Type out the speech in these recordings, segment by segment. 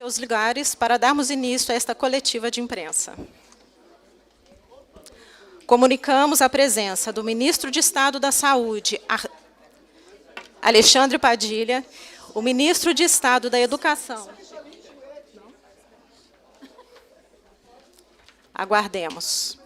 Seus lugares para darmos início a esta coletiva de imprensa. Comunicamos a presença do Ministro de Estado da Saúde, Alexandre Padilha, o Ministro de Estado da Educação. Aguardemos.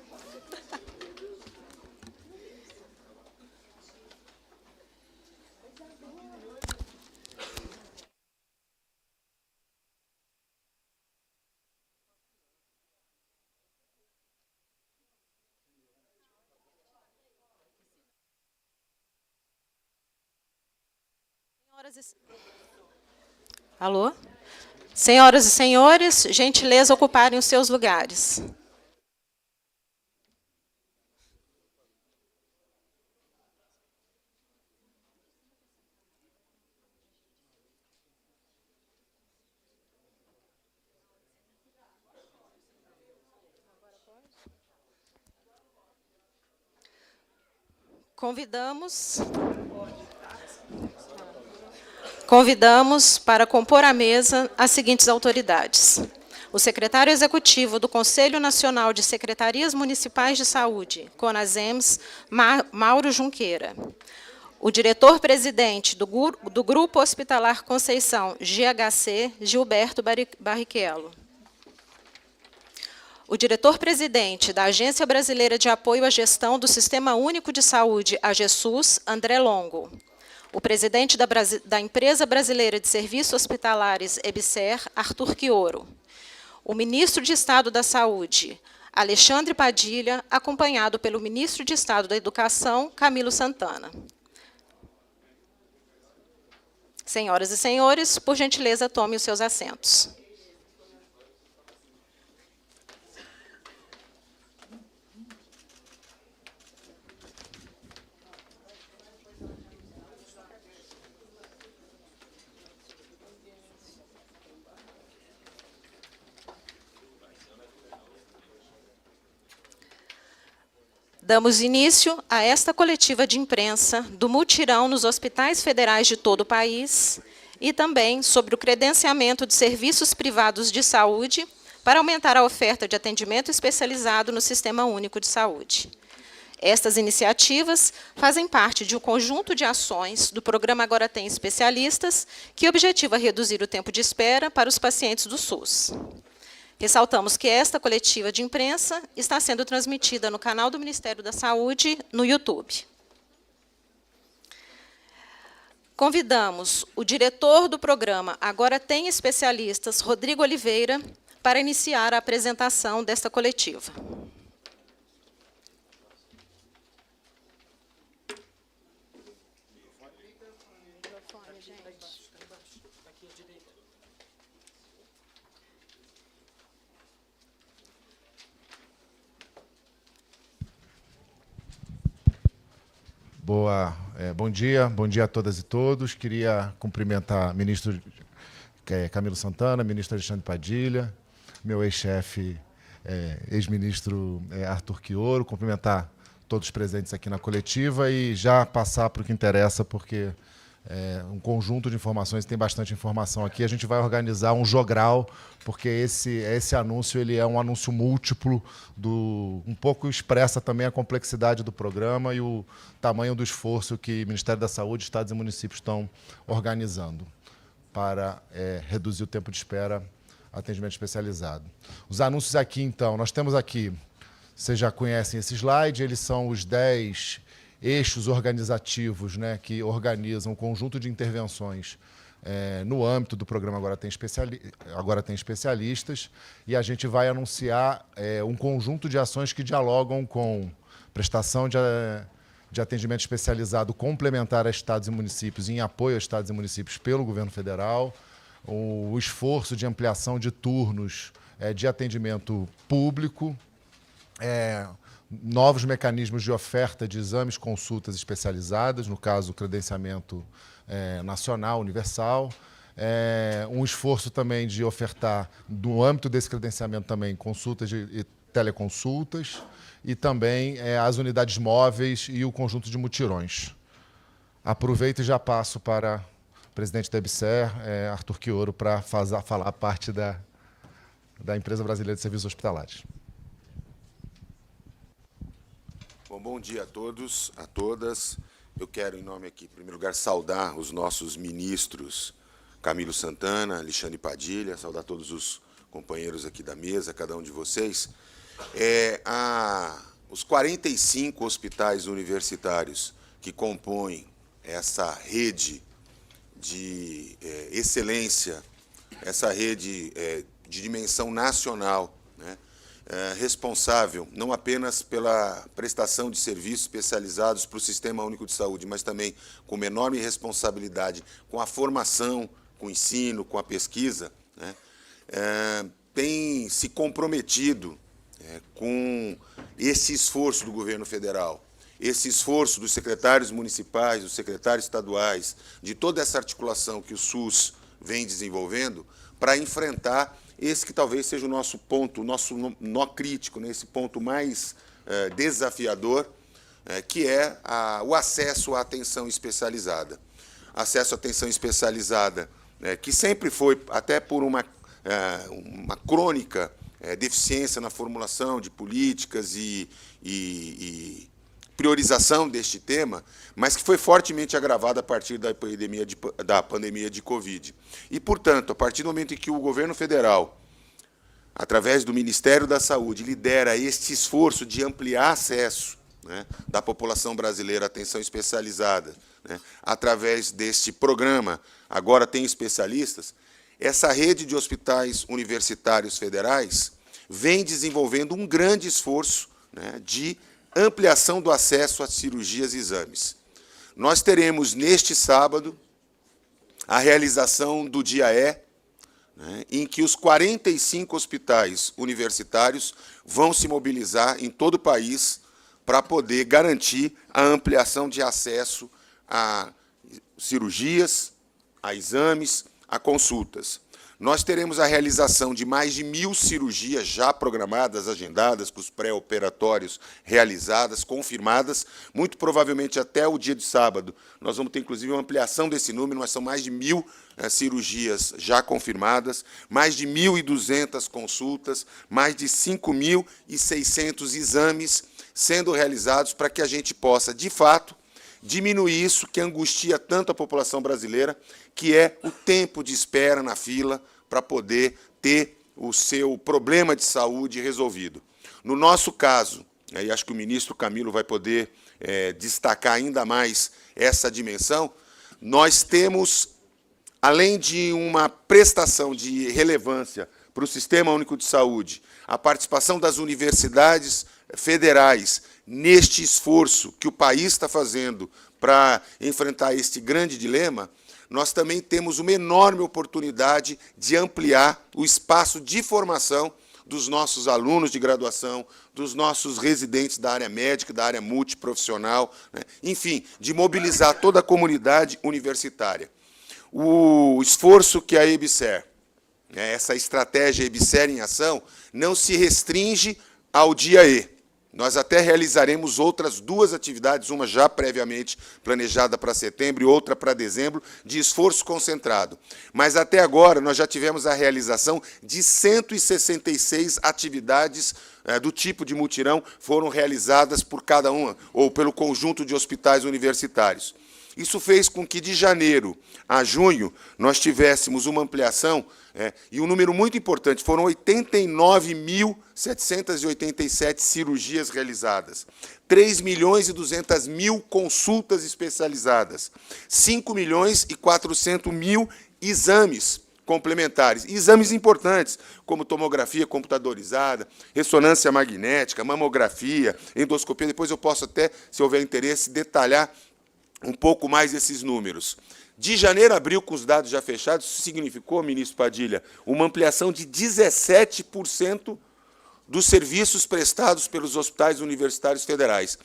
Alô? Senhoras e senhores, gentileza ocuparem os seus lugares. Convidamos para compor a mesa as seguintes autoridades: o secretário executivo do Conselho Nacional de Secretarias Municipais de Saúde, CONASEMS, Mauro Junqueira; o diretor-presidente do Grupo Hospitalar Conceição, GHC, Gilberto Barrichello; o diretor-presidente da Agência Brasileira de Apoio à Gestão do Sistema Único de Saúde, AGESUS, André Longo; o presidente da Empresa Brasileira de Serviços Hospitalares, EBSER, Arthur Quioro; o ministro de Estado da Saúde, Alexandre Padilha, acompanhado pelo ministro de Estado da Educação, Camilo Santana. Senhoras e senhores, por gentileza, tomem os seus assentos. Damos início a esta coletiva de imprensa do mutirão nos hospitais federais de todo o país e também sobre o credenciamento de serviços privados de saúde para aumentar a oferta de atendimento especializado no Sistema Único de Saúde. Estas iniciativas fazem parte de um conjunto de ações do programa Agora Tem Especialistas, que objetiva reduzir o tempo de espera para os pacientes do SUS. Ressaltamos que esta coletiva de imprensa está sendo transmitida no canal do Ministério da Saúde, no YouTube. Convidamos o diretor do programa Agora Tem Especialistas, Rodrigo Oliveira, para iniciar a apresentação desta coletiva. Bom dia a todas e todos. Queria cumprimentar o ministro Camilo Santana, ministro Alexandre Padilha, meu ex-chefe, ex-ministro Arthur Quioro, cumprimentar todos os presentes aqui na coletiva e já passar para o que interessa, porque um conjunto de informações, tem bastante informação aqui. A gente vai organizar um jogral, porque esse anúncio ele é um anúncio múltiplo, um pouco expressa também a complexidade do programa e o tamanho do esforço que o Ministério da Saúde, Estados e municípios estão organizando para reduzir o tempo de espera atendimento especializado. Os anúncios aqui, então, nós temos aqui, vocês já conhecem esse slide, eles são os 10 eixos organizativos, né, que organizam um conjunto de intervenções no âmbito do programa Agora Tem Especialistas, e a gente vai anunciar um conjunto de ações que dialogam com prestação de atendimento especializado complementar a estados e municípios, em apoio a estados e municípios pelo governo federal, o esforço de ampliação de turnos de atendimento público, novos mecanismos de oferta de exames, consultas especializadas, no caso, o credenciamento nacional, universal, um esforço também de ofertar, no âmbito desse credenciamento também, consultas e teleconsultas, e também as unidades móveis e o conjunto de mutirões. Aproveito e já passo para presidente da EBSER, Arthur Quioro, para falar parte da Empresa Brasileira de Serviços Hospitalares. Bom dia a todos, a todas. Eu quero, em nome aqui, em primeiro lugar, saudar os nossos ministros Camilo Santana, Alexandre Padilha, saudar todos os companheiros aqui da mesa, cada um de vocês. Os 45 hospitais universitários que compõem essa rede de excelência, essa rede de dimensão nacional, né, responsável não apenas pela prestação de serviços especializados para o Sistema Único de Saúde, mas também com uma enorme responsabilidade com a formação, com o ensino, com a pesquisa, né, tem se comprometido com esse esforço do governo federal, esse esforço dos secretários municipais, dos secretários estaduais, de toda essa articulação que o SUS vem desenvolvendo para enfrentar esse que talvez seja o nosso ponto, o nosso nó crítico, né, esse ponto mais desafiador, que é o acesso à atenção especializada. Acesso à atenção especializada, que sempre foi, até por uma crônica deficiência na formulação de políticas e priorização deste tema, mas que foi fortemente agravada a partir da pandemia de Covid. E, portanto, a partir do momento em que o governo federal, através do Ministério da Saúde, lidera este esforço de ampliar acesso, né, da população brasileira à atenção especializada, né, através deste programa, agora tem especialistas, essa rede de hospitais universitários federais vem desenvolvendo um grande esforço, né, de ampliação do acesso a cirurgias e exames. Nós teremos, neste sábado, a realização do Dia E, né, em que os 45 hospitais universitários vão se mobilizar em todo o país para poder garantir a ampliação de acesso a cirurgias, a exames, a consultas. Nós teremos a realização de mais de 1.000 cirurgias já programadas, agendadas, com os pré-operatórios realizadas, confirmadas, muito provavelmente até o dia de sábado. Nós vamos ter, inclusive, uma ampliação desse número, mas são mais de 1.000 cirurgias já confirmadas, mais de 1.200 consultas, mais de 5.600 exames sendo realizados para que a gente possa, de fato, diminuir isso que angustia tanto a população brasileira, que é o tempo de espera na fila para poder ter o seu problema de saúde resolvido. No nosso caso, aí acho que o ministro Camilo vai poder destacar ainda mais essa dimensão, nós temos, além de uma prestação de relevância para o Sistema Único de Saúde, a participação das universidades federais neste esforço que o país está fazendo para enfrentar este grande dilema, nós também temos uma enorme oportunidade de ampliar o espaço de formação dos nossos alunos de graduação, dos nossos residentes da área médica, da área multiprofissional, né? Enfim, de mobilizar toda a comunidade universitária. O esforço que a EBSER, essa estratégia EBSER em ação, não se restringe ao dia E. Nós até realizaremos outras 2 atividades, uma já previamente planejada para setembro e outra para dezembro, de esforço concentrado. Mas, até agora, nós já tivemos a realização de 166 atividades do tipo de mutirão, foram realizadas por cada uma, ou pelo conjunto de hospitais universitários. Isso fez com que, de janeiro a junho, nós tivéssemos uma ampliação, e um número muito importante, foram 89.787 cirurgias realizadas, 3.200.000 consultas especializadas, 5.400.000 exames complementares, exames importantes, como tomografia computadorizada, ressonância magnética, mamografia, endoscopia. Depois eu posso até, se houver interesse, detalhar um pouco mais esses números. De janeiro a abril, com os dados já fechados, isso significou, ministro Padilha, uma ampliação de 17% dos serviços prestados pelos hospitais universitários federais.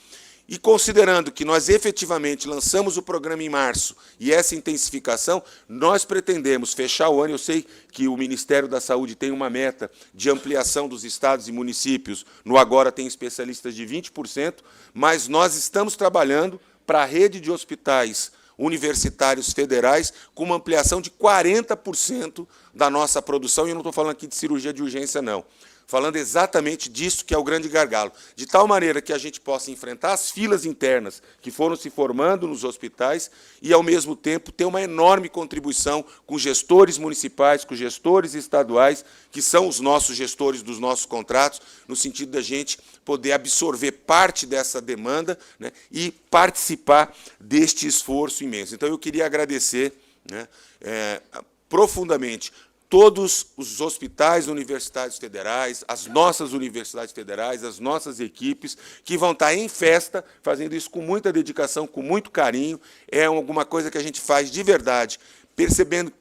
E considerando que nós efetivamente lançamos o programa em março e essa intensificação, nós pretendemos fechar o ano. Eu sei que o Ministério da Saúde tem uma meta de ampliação dos estados e municípios, no agora tem especialistas de 20%, mas nós estamos trabalhando para a rede de hospitais universitários federais, com uma ampliação de 40% da nossa produção, e eu não estou falando aqui de cirurgia de urgência, não. Falando exatamente disso que é o grande gargalo, de tal maneira que a gente possa enfrentar as filas internas que foram se formando nos hospitais e, ao mesmo tempo, ter uma enorme contribuição com gestores municipais, com gestores estaduais, que são os nossos gestores dos nossos contratos, no sentido da gente poder absorver parte dessa demanda, né, e participar deste esforço imenso. Então, eu queria agradecer, né, profundamente todos os hospitais universitários federais, as nossas universidades federais, as nossas equipes, que vão estar em festa, fazendo isso com muita dedicação, com muito carinho. É alguma coisa que a gente faz de verdade, percebendo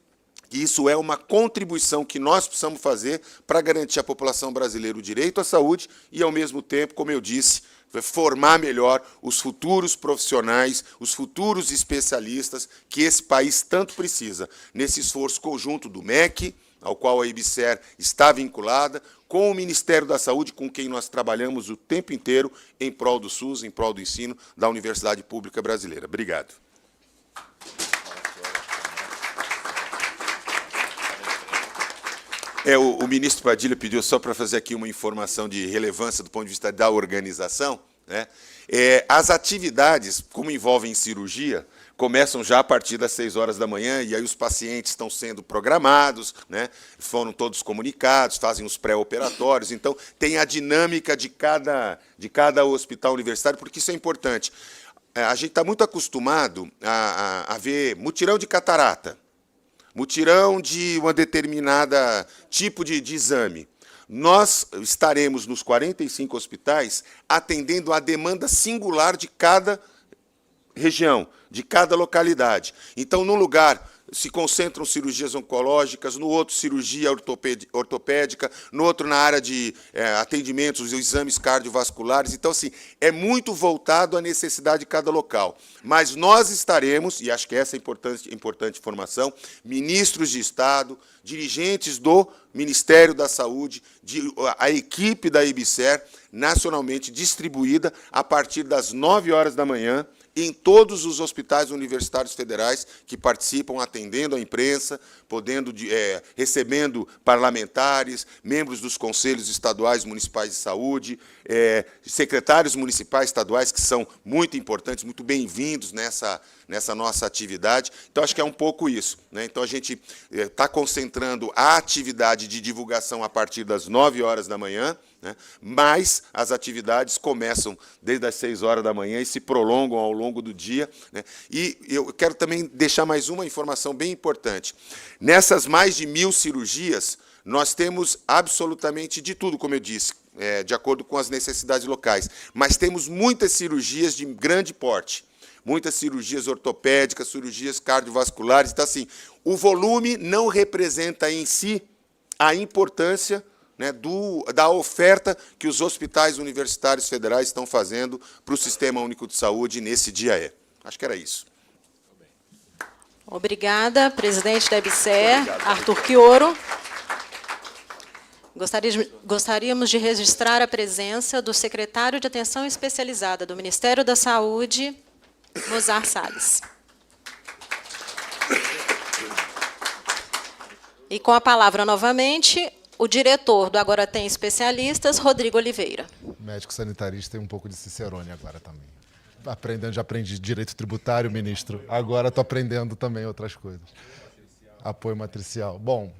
que isso é uma contribuição que nós precisamos fazer para garantir à população brasileira o direito à saúde e, ao mesmo tempo, como eu disse, formar melhor os futuros profissionais, os futuros especialistas que esse país tanto precisa, nesse esforço conjunto do MEC, ao qual a IBSER está vinculada, com o Ministério da Saúde, com quem nós trabalhamos o tempo inteiro em prol do SUS, em prol do ensino da Universidade Pública Brasileira. Obrigado. O ministro Padilha pediu só para fazer aqui uma informação de relevância do ponto de vista da organização, né? As atividades, como envolvem cirurgia, começam já a partir das 6 horas da manhã, e aí os pacientes estão sendo programados, né? Foram todos comunicados, fazem os pré-operatórios, então tem a dinâmica de cada hospital universitário, porque isso é importante. A gente está muito acostumado a ver mutirão de catarata, mutirão de uma determinada tipo de exame. Nós estaremos nos 45 hospitais atendendo a demanda singular de cada região, de cada localidade. Então, num lugar se concentram cirurgias oncológicas, no outro cirurgia ortopédica, no outro na área de atendimentos, os exames cardiovasculares. Então, assim, é muito voltado à necessidade de cada local. Mas nós estaremos, e acho que essa é a importante informação, ministros de Estado, dirigentes do Ministério da Saúde, a equipe da IBSER, nacionalmente distribuída a partir das 9 horas da manhã, em todos os hospitais universitários federais que participam, atendendo a imprensa, recebendo parlamentares, membros dos conselhos estaduais municipais de saúde, secretários municipais estaduais, que são muito importantes, muito bem-vindos nessa nossa atividade. Então, acho que é um pouco isso, né? Então, a gente está concentrando a atividade de divulgação a partir das 9 horas da manhã, né? Mas as atividades começam desde as 6 horas da manhã e se prolongam ao longo do dia, né? E eu quero também deixar mais uma informação bem importante. Nessas mais de 1000 cirurgias, nós temos absolutamente de tudo, como eu disse, de acordo com as necessidades locais, mas temos muitas cirurgias de grande porte, muitas cirurgias ortopédicas, cirurgias cardiovasculares. Então, assim, o volume não representa em si a importância, né, da oferta que os hospitais universitários federais estão fazendo para o Sistema Único de Saúde nesse dia. Acho que era isso. Obrigada, presidente da IBSER, Arthur Chioro. Gostaríamos de registrar a presença do secretário de Atenção Especializada do Ministério da Saúde, Mozar Salles. E com a palavra novamente, o diretor do Agora Tem Especialistas, Rodrigo Oliveira. Médico sanitarista e um pouco de Cicerone agora também. Já aprendi direito tributário, ministro. Agora estou aprendendo também outras coisas. Apoio matricial. Bom,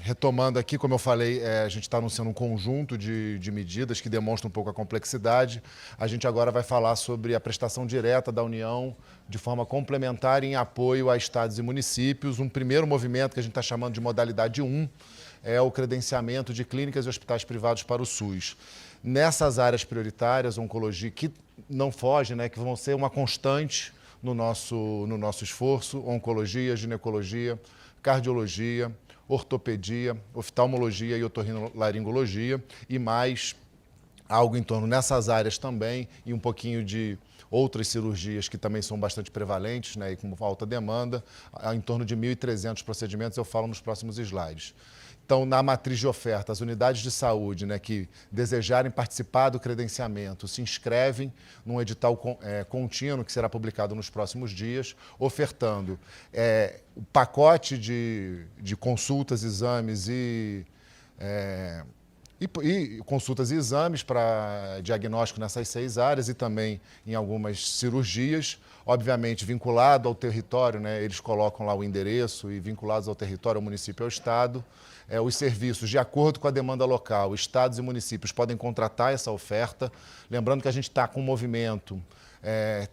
retomando aqui, como eu falei, a gente está anunciando um conjunto de medidas que demonstram um pouco a complexidade. A gente agora vai falar sobre a prestação direta da União de forma complementar em apoio a estados e municípios. Um primeiro movimento que a gente está chamando de modalidade 1 é o credenciamento de clínicas e hospitais privados para o SUS. Nessas áreas prioritárias, oncologia, que não foge, né, que vão ser uma constante no nosso esforço, oncologia, ginecologia, cardiologia, ortopedia, oftalmologia e otorrinolaringologia, e mais algo em torno nessas áreas também, e um pouquinho de outras cirurgias que também são bastante prevalentes, né, e com alta demanda, em torno de 1.300 procedimentos, eu falo nos próximos slides. Então, na matriz de oferta, as unidades de saúde, né, que desejarem participar do credenciamento se inscrevem num edital contínuo que será publicado nos próximos dias, ofertando o pacote de consultas, exames e consultas e exames para diagnóstico nessas 6 áreas e também em algumas cirurgias, obviamente vinculado ao território, né, eles colocam lá o endereço e vinculados ao território, ao município e ao estado. Os serviços, de acordo com a demanda local, estados e municípios podem contratar essa oferta. Lembrando que a gente está com um movimento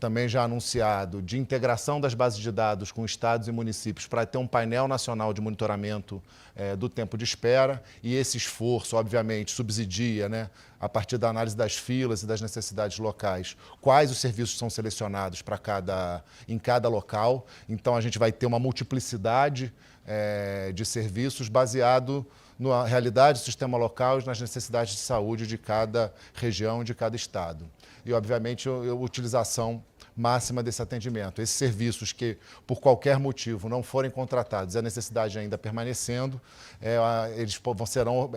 também já anunciado de integração das bases de dados com estados e municípios para ter um painel nacional de monitoramento do tempo de espera, e esse esforço, obviamente, subsidia, né, a partir da análise das filas e das necessidades locais, quais os serviços são selecionados em cada local. Então, a gente vai ter uma multiplicidade de serviços baseado na realidade do sistema local e nas necessidades de saúde de cada região, de cada estado. E, obviamente, a utilização máxima desse atendimento. Esses serviços que, por qualquer motivo, não forem contratados, a necessidade ainda permanecendo, eles serão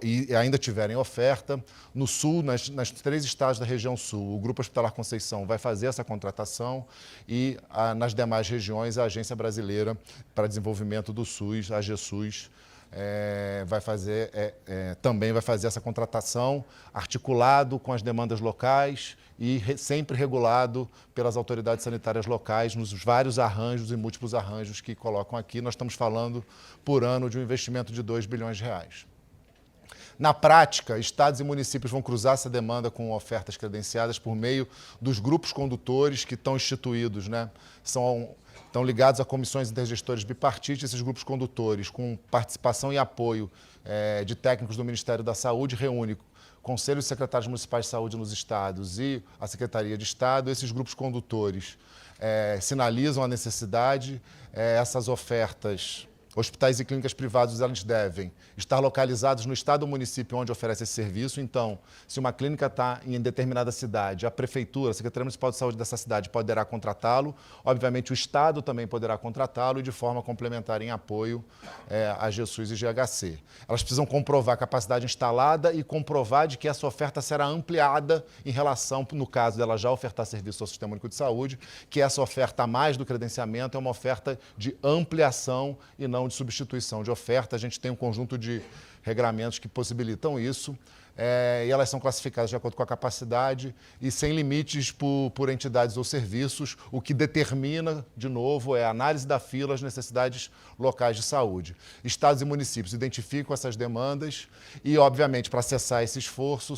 e ainda tiverem oferta. No Sul, nas 3 estados da região Sul, o Grupo Hospitalar Conceição vai fazer essa contratação e nas demais regiões a Agência Brasileira para Desenvolvimento do SUS, a AGESUS, também vai fazer essa contratação articulado com as demandas locais e sempre regulado pelas autoridades sanitárias locais nos vários arranjos e múltiplos arranjos que colocam aqui. Nós estamos falando por ano de um investimento de R$ 2 bilhões. Na prática, estados e municípios vão cruzar essa demanda com ofertas credenciadas por meio dos grupos condutores que estão instituídos, né? Estão ligados a comissões intergestores bipartites. Esses grupos condutores, com participação e apoio de técnicos do Ministério da Saúde, reúne conselhos e secretários municipais de saúde nos estados e a Secretaria de Estado. Esses grupos condutores sinalizam a necessidade, essas ofertas. Hospitais e clínicas privados, eles devem estar localizados no estado ou município onde oferece esse serviço. Então, se uma clínica está em determinada cidade, a prefeitura, a Secretaria Municipal de Saúde dessa cidade poderá contratá-lo. Obviamente, o estado também poderá contratá-lo e de forma complementar em apoio a GSUS e GHC. Elas precisam comprovar a capacidade instalada e comprovar de que essa oferta será ampliada em relação, no caso dela já ofertar serviço ao Sistema Único de Saúde, que essa oferta a mais do credenciamento é uma oferta de ampliação e não de substituição de oferta. A gente tem um conjunto de regramentos que possibilitam isso, e elas são classificadas de acordo com a capacidade e sem limites por entidades ou serviços, o que determina, de novo, a análise da fila, as necessidades locais de saúde. Estados e municípios identificam essas demandas e, obviamente, para acessar esse esforço,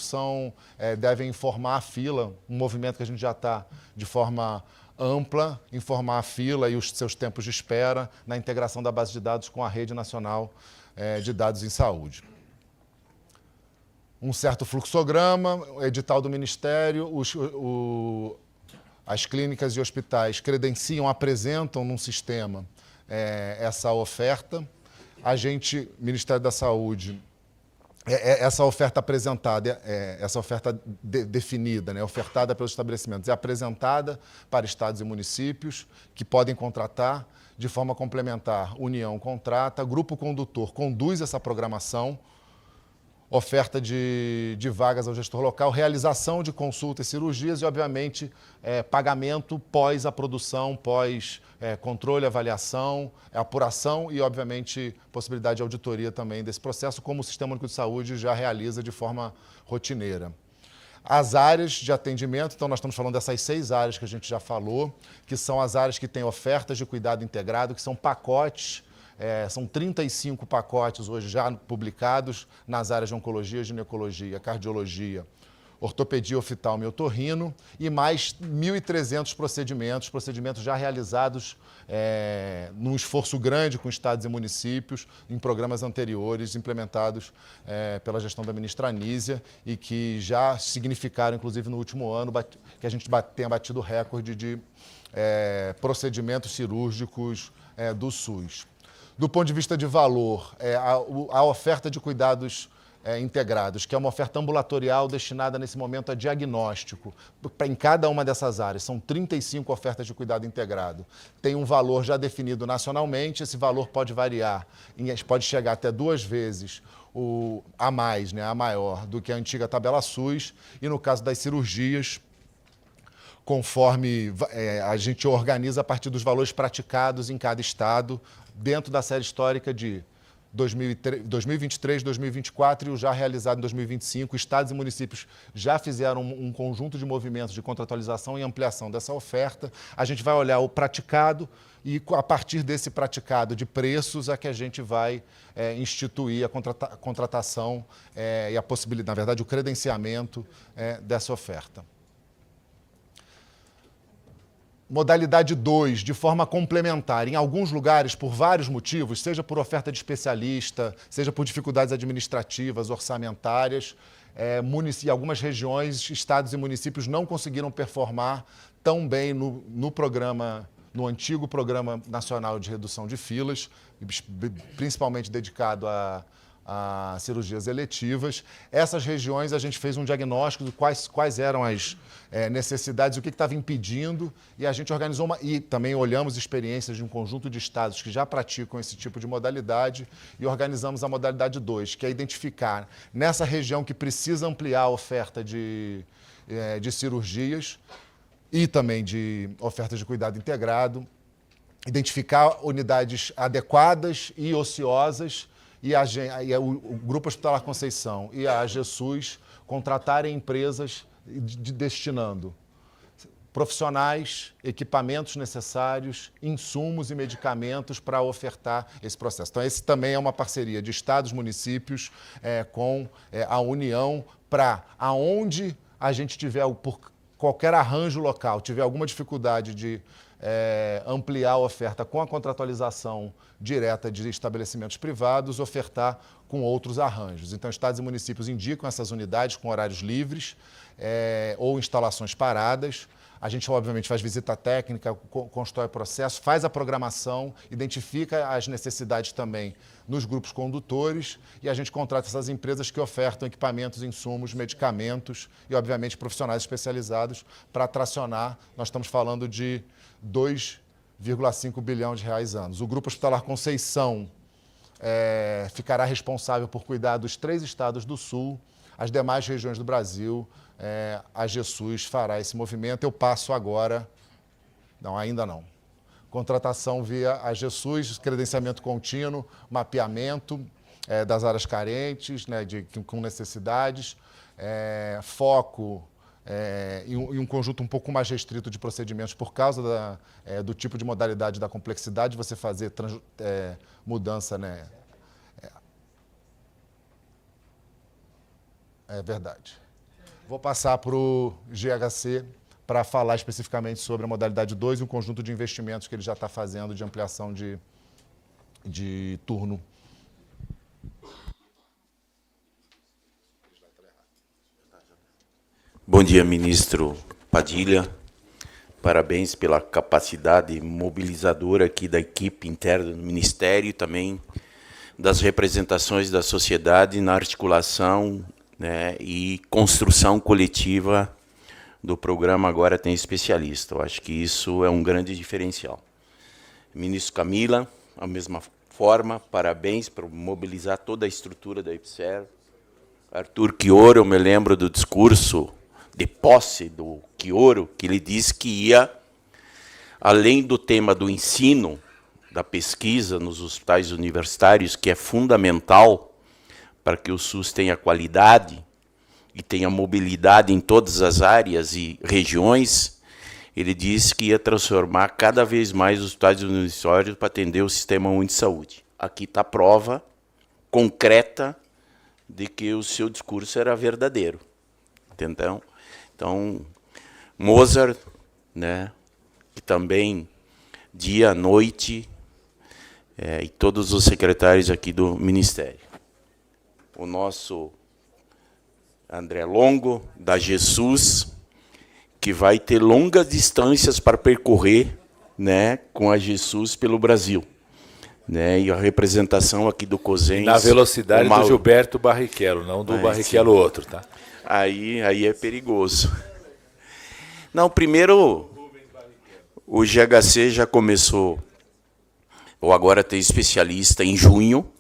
devem informar a fila, um movimento que a gente já está de forma ampla, informar a fila e os seus tempos de espera na integração da base de dados com a Rede Nacional de Dados em Saúde. Um certo fluxograma, edital do Ministério, as clínicas e hospitais credenciam, apresentam num sistema essa oferta. Ministério da Saúde, essa oferta apresentada, essa oferta definida, né, ofertada pelos estabelecimentos, é apresentada para estados e municípios que podem contratar de forma complementar. União contrata, grupo condutor conduz essa programação, oferta de vagas ao gestor local, realização de consultas e cirurgias e, obviamente, pagamento pós a produção, pós controle, avaliação, apuração e, obviamente, possibilidade de auditoria também desse processo, como o Sistema Único de Saúde já realiza de forma rotineira. As áreas de atendimento, então nós estamos falando dessas 6 áreas que a gente já falou, que são as áreas que têm ofertas de cuidado integrado, que são pacotes. São 35 pacotes hoje já publicados nas áreas de oncologia, ginecologia, cardiologia, ortopedia, oftalmo e otorrino, e mais 1.300 procedimentos já realizados num esforço grande com estados e municípios, em programas anteriores, implementados pela gestão da ministra Anísia, e que já significaram, inclusive no último ano, que a gente tenha batido recorde de procedimentos cirúrgicos do SUS. Do ponto de vista de valor, a oferta de cuidados integrados, que é uma oferta ambulatorial destinada nesse momento a diagnóstico em cada uma dessas áreas. São 35 ofertas de cuidado integrado. Tem um valor já definido nacionalmente, esse valor pode variar, pode chegar até 2 vezes a mais, né, a maior, do que a antiga tabela SUS, e no caso das cirurgias, conforme a gente organiza a partir dos valores praticados em cada estado, dentro da série histórica de 2023, 2024 e o já realizado em 2025. Estados e municípios já fizeram um conjunto de movimentos de contratualização e ampliação dessa oferta. A gente vai olhar o praticado e, a partir desse praticado de preços, é que a gente vai instituir a contratação e a possibilidade, na verdade, o credenciamento dessa oferta. Modalidade 2, de forma complementar, em alguns lugares, por vários motivos, seja por oferta de especialista, seja por dificuldades administrativas, orçamentárias, em algumas regiões, estados e municípios não conseguiram performar tão bem no antigo Programa Nacional de Redução de Filas, principalmente dedicado a cirurgias eletivas. Essas regiões, a gente fez um diagnóstico de quais eram as necessidades, o que estava impedindo, e a gente organizou e também olhamos experiências de um conjunto de estados que já praticam esse tipo de modalidade e organizamos a modalidade 2, que é identificar nessa região que precisa ampliar a oferta de cirurgias e também de ofertas de cuidado integrado, identificar unidades adequadas e ociosas, e o Grupo Hospitalar Conceição e a AGSUS contratarem empresas destinando profissionais, equipamentos necessários, insumos e medicamentos para ofertar esse processo. Então, esse também é uma parceria de estados, municípios, com a União, para aonde a gente tiver, por qualquer arranjo local, tiver alguma dificuldade de ampliar a oferta com a contratualização direta de estabelecimentos privados, ofertar com outros arranjos. Então, estados e municípios indicam essas unidades com horários livres ou instalações paradas. A gente, obviamente, faz visita técnica, constrói processo, faz a programação, identifica as necessidades também nos grupos condutores e a gente contrata essas empresas que ofertam equipamentos, insumos, medicamentos e, obviamente, profissionais especializados para tracionar. Nós estamos falando de 2,5 bilhão de reais anos. O Grupo Hospitalar Conceição ficará responsável por cuidar dos 3 estados do Sul, as demais regiões do Brasil. A AGSUS fará esse movimento. Eu passo agora... Não, ainda não. Contratação via AGSUS, credenciamento contínuo, mapeamento das áreas carentes, né, com necessidades, foco e um conjunto um pouco mais restrito de procedimentos por causa do tipo de modalidade, da complexidade de você fazer mudança, né? É verdade. Vou passar para o GHC para falar especificamente sobre a modalidade 2 e um conjunto de investimentos que ele já está fazendo de ampliação de turno. Bom dia, ministro Padilha. Parabéns pela capacidade mobilizadora aqui da equipe interna do Ministério e também das representações da sociedade na articulação, né, e construção coletiva do programa Agora Tem Especialista. Eu acho que isso é um grande diferencial. Ministro Camila, da mesma forma, parabéns por mobilizar toda a estrutura da IPSER. Arthur Quioro, eu me lembro do discurso de posse do Quioro, que ele disse que ia, além do tema do ensino, da pesquisa nos hospitais universitários, que é fundamental para que o SUS tenha qualidade e tenha mobilidade em todas as áreas e regiões, ele disse que ia transformar cada vez mais os hospitais universitários para atender o Sistema Único de Saúde. Aqui está a prova concreta de que o seu discurso era verdadeiro. Entendeu? Então, Mozart, né, que também, dia, noite, e todos os secretários aqui do Ministério. O nosso André Longo, da GESUS, que vai ter longas distâncias para percorrer, né, com a GESUS pelo Brasil. né? E a representação aqui do COSENS... Na velocidade do do Gilberto Barrichello, não do Barrichello outro, tá? Aí é perigoso. Não, primeiro, o GHC já começou, ou agora tem especialista em junho.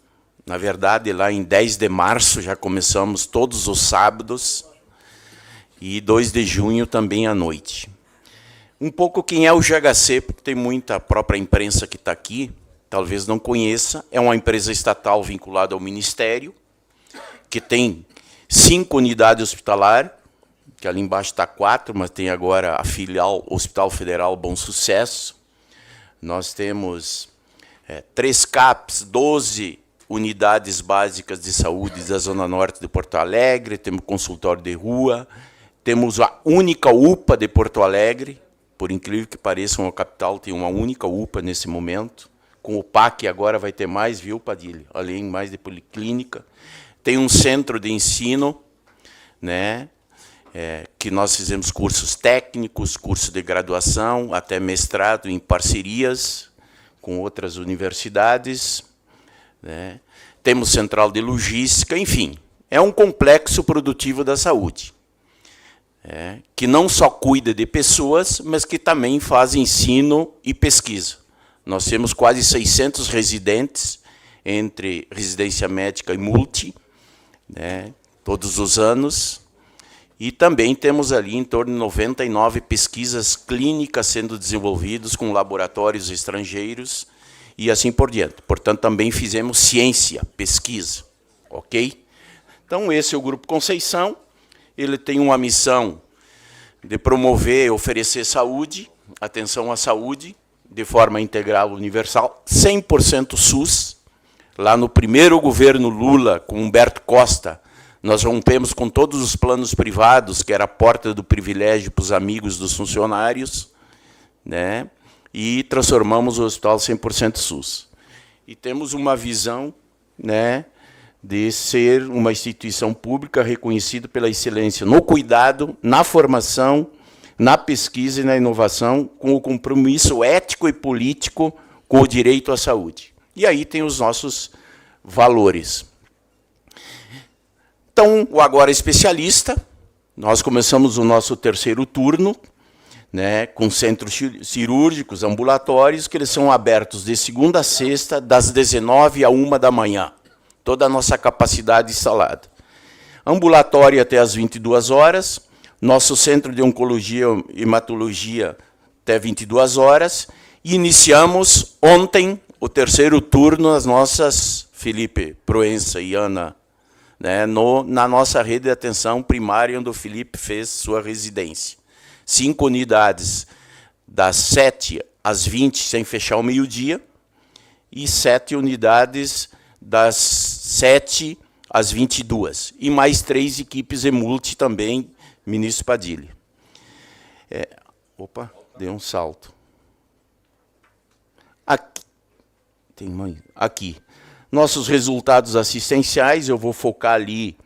Na verdade, lá em 10 de março já começamos todos os sábados, e 2 de junho também à noite. Um pouco quem é o GHC, porque tem muita própria imprensa que está aqui, talvez não conheça. É uma empresa estatal vinculada ao Ministério, que tem 5 unidades hospitalares, que ali embaixo está 4, mas tem agora a filial Hospital Federal Bom Sucesso. Nós temos 3 CAPs, 12 unidades básicas de saúde da Zona Norte de Porto Alegre, temos consultório de rua, temos a única UPA de Porto Alegre, por incrível que pareça, uma capital tem uma única UPA nesse momento. Com o PAC agora vai ter mais, viu, Padilha? Além mais de policlínica. Tem um centro de ensino, né, que nós fizemos cursos técnicos, curso de graduação, até mestrado em parcerias com outras universidades, né. Temos central de logística, enfim, é um complexo produtivo da saúde, que não só cuida de pessoas, mas que também faz ensino e pesquisa. Nós temos quase 600 residentes, entre residência médica e multi, né, todos os anos, e também temos ali em torno de 99 pesquisas clínicas sendo desenvolvidas com laboratórios estrangeiros e assim por diante. Portanto, também fizemos ciência, pesquisa, ok? Então, esse é o Grupo Conceição. Ele tem uma missão de promover e oferecer saúde, atenção à saúde, de forma integral, universal, 100% SUS. Lá no primeiro governo Lula, com Humberto Costa, nós rompemos com todos os planos privados, que era a porta do privilégio para os amigos dos funcionários, né? E transformamos o hospital 100% SUS. E temos uma visão, né, de ser uma instituição pública reconhecida pela excelência no cuidado, na formação, na pesquisa e na inovação, com o compromisso ético e político com o direito à saúde. E aí tem os nossos valores. Então, o Agora Especialista, nós começamos o nosso 3º turno, né, com centros cirúrgicos, ambulatórios, que eles são abertos de segunda a sexta, das 19 à 1 da manhã. Toda a nossa capacidade instalada. Ambulatório até às 22 horas, nosso centro de oncologia e hematologia até 22 horas, e iniciamos ontem o 3º turno, as nossas, Felipe Proença e Ana, né, na nossa rede de atenção primária, onde o Felipe fez sua residência. 5 unidades, das 7 às 20, sem fechar o meio-dia, e 7 unidades, das 7 às 22. E mais 3 equipes multi também, ministro Padilha. Opa, deu um salto. Aqui. Aqui. Nossos resultados assistenciais, eu vou focar ali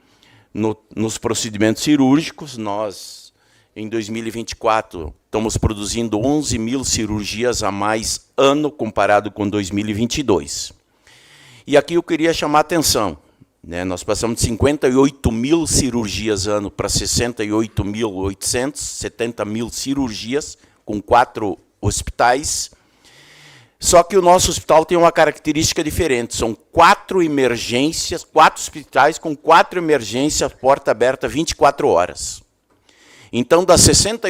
nos procedimentos cirúrgicos. Nós, em 2024, estamos produzindo 11 mil cirurgias a mais ano, comparado com 2022. E aqui eu queria chamar a atenção, né? Nós passamos de 58 mil cirurgias ano para 68.800, 70 mil cirurgias, com 4 hospitais. Só que o nosso hospital tem uma característica diferente. São 4 emergências, 4 hospitais com 4 emergências, porta aberta 24 horas. Então, das 70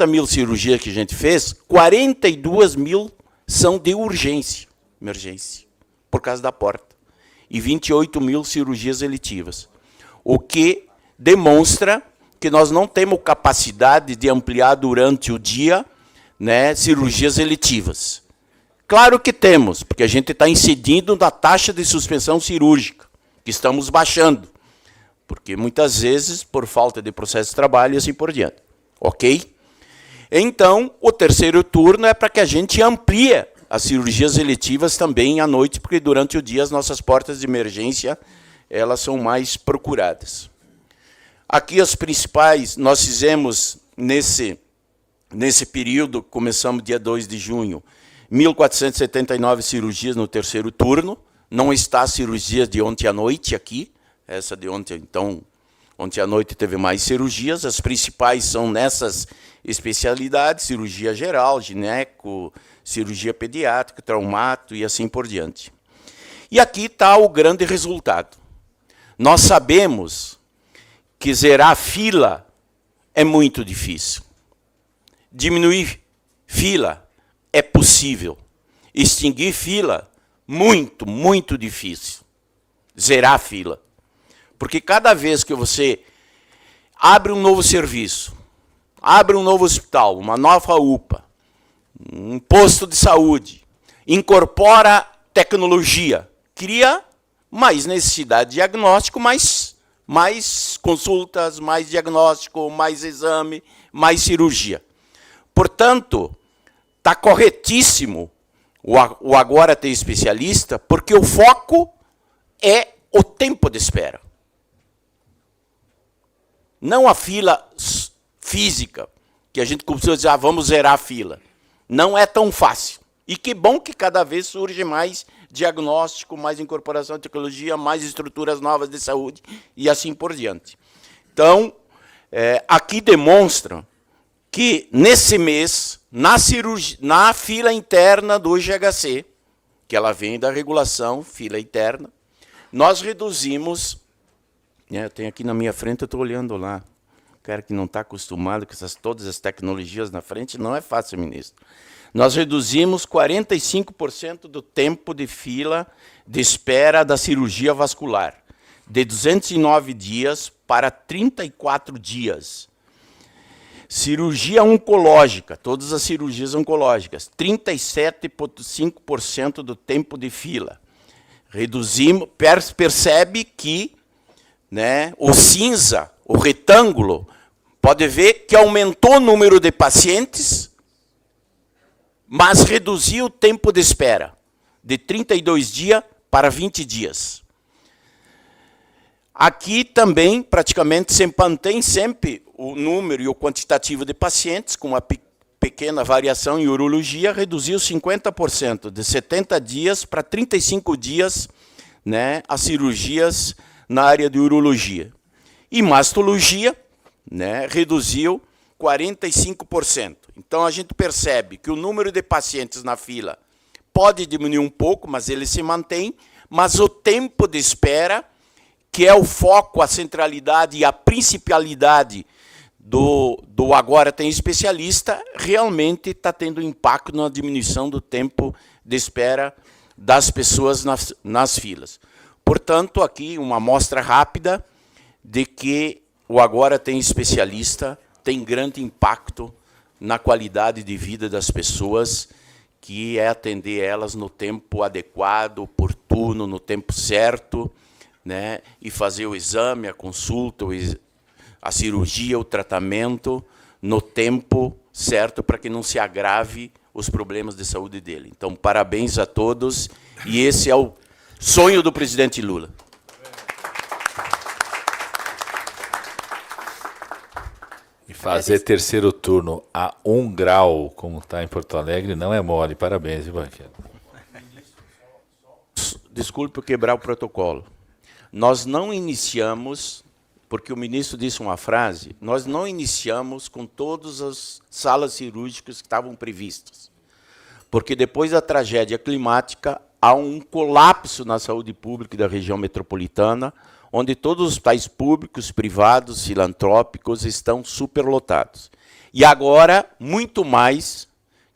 mil cirurgias que a gente fez, 42 mil são de urgência, emergência, por causa da porta. E 28 mil cirurgias eletivas. O que demonstra que nós não temos capacidade de ampliar durante o dia, né, cirurgias eletivas. Claro que temos, porque a gente está incidindo na taxa de suspensão cirúrgica, que estamos baixando. Porque muitas vezes, por falta de processo de trabalho e assim por diante. Ok? Então, o 3º turno é para que a gente amplie as cirurgias eletivas também à noite, porque durante o dia as nossas portas de emergência elas são mais procuradas. Aqui as principais, nós fizemos nesse período, começamos dia 2 de junho, 1.479 cirurgias no terceiro turno, não está as cirurgias de ontem à noite aqui, essa de ontem, então, ontem à noite teve mais cirurgias, as principais são nessas especialidades, cirurgia geral, gineco, cirurgia pediátrica, traumato e assim por diante. E aqui está o grande resultado. Nós sabemos que zerar fila é muito difícil. Diminuir fila é possível. Extinguir fila, muito, muito difícil. Zerar fila. Porque cada vez que você abre um novo serviço, abre um novo hospital, uma nova UPA, um posto de saúde, incorpora tecnologia, cria mais necessidade de diagnóstico, mais consultas, mais diagnóstico, mais exame, mais cirurgia. Portanto, está corretíssimo o agora ter especialista, porque o foco é o tempo de espera. Não a fila física, que a gente costuma dizer, vamos zerar a fila. Não é tão fácil. E que bom que cada vez surge mais diagnóstico, mais incorporação de tecnologia, mais estruturas novas de saúde e assim por diante. Então, aqui demonstra que, nesse mês, na fila interna do GHC, que ela vem da regulação, fila interna, nós reduzimos, eu tenho aqui na minha frente, eu estou olhando lá, o cara que não está acostumado com todas as tecnologias na frente, não é fácil, ministro. Nós reduzimos 45% do tempo de fila de espera da cirurgia vascular, de 209 dias para 34 dias. Cirurgia oncológica, todas as cirurgias oncológicas, 37,5% do tempo de fila. Reduzimos, percebe que, né, o cinza, o retângulo, pode ver que aumentou o número de pacientes, mas reduziu o tempo de espera, de 32 dias para 20 dias. Aqui também, praticamente, se mantém sempre o número e o quantitativo de pacientes, com uma pequena variação em urologia, reduziu 50%, de 70 dias para 35 dias, né, as cirurgias na área de urologia. E mastologia, né, reduziu 45%. Então, a gente percebe que o número de pacientes na fila pode diminuir um pouco, mas ele se mantém, mas o tempo de espera, que é o foco, a centralidade e a principalidade do agora tem especialista, realmente está tendo impacto na diminuição do tempo de espera das pessoas nas filas. Portanto, aqui uma amostra rápida de que o agora tem especialista tem grande impacto na qualidade de vida das pessoas, que é atender elas no tempo adequado, oportuno, no tempo certo, né, e fazer o exame, a consulta, a cirurgia, o tratamento, no tempo certo, para que não se agrave os problemas de saúde dele. Então, parabéns a todos, e esse é o sonho do presidente Lula. E fazer terceiro turno a 1 grau, como está em Porto Alegre, não é mole. Parabéns, viu, banqueiro? Desculpe eu quebrar o protocolo. Nós não iniciamos, porque o ministro disse uma frase, nós não iniciamos com todas as salas cirúrgicas que estavam previstas. Porque depois da tragédia climática, há um colapso na saúde pública da região metropolitana, onde todos os hospitais públicos, privados, filantrópicos estão superlotados. E agora, muito mais,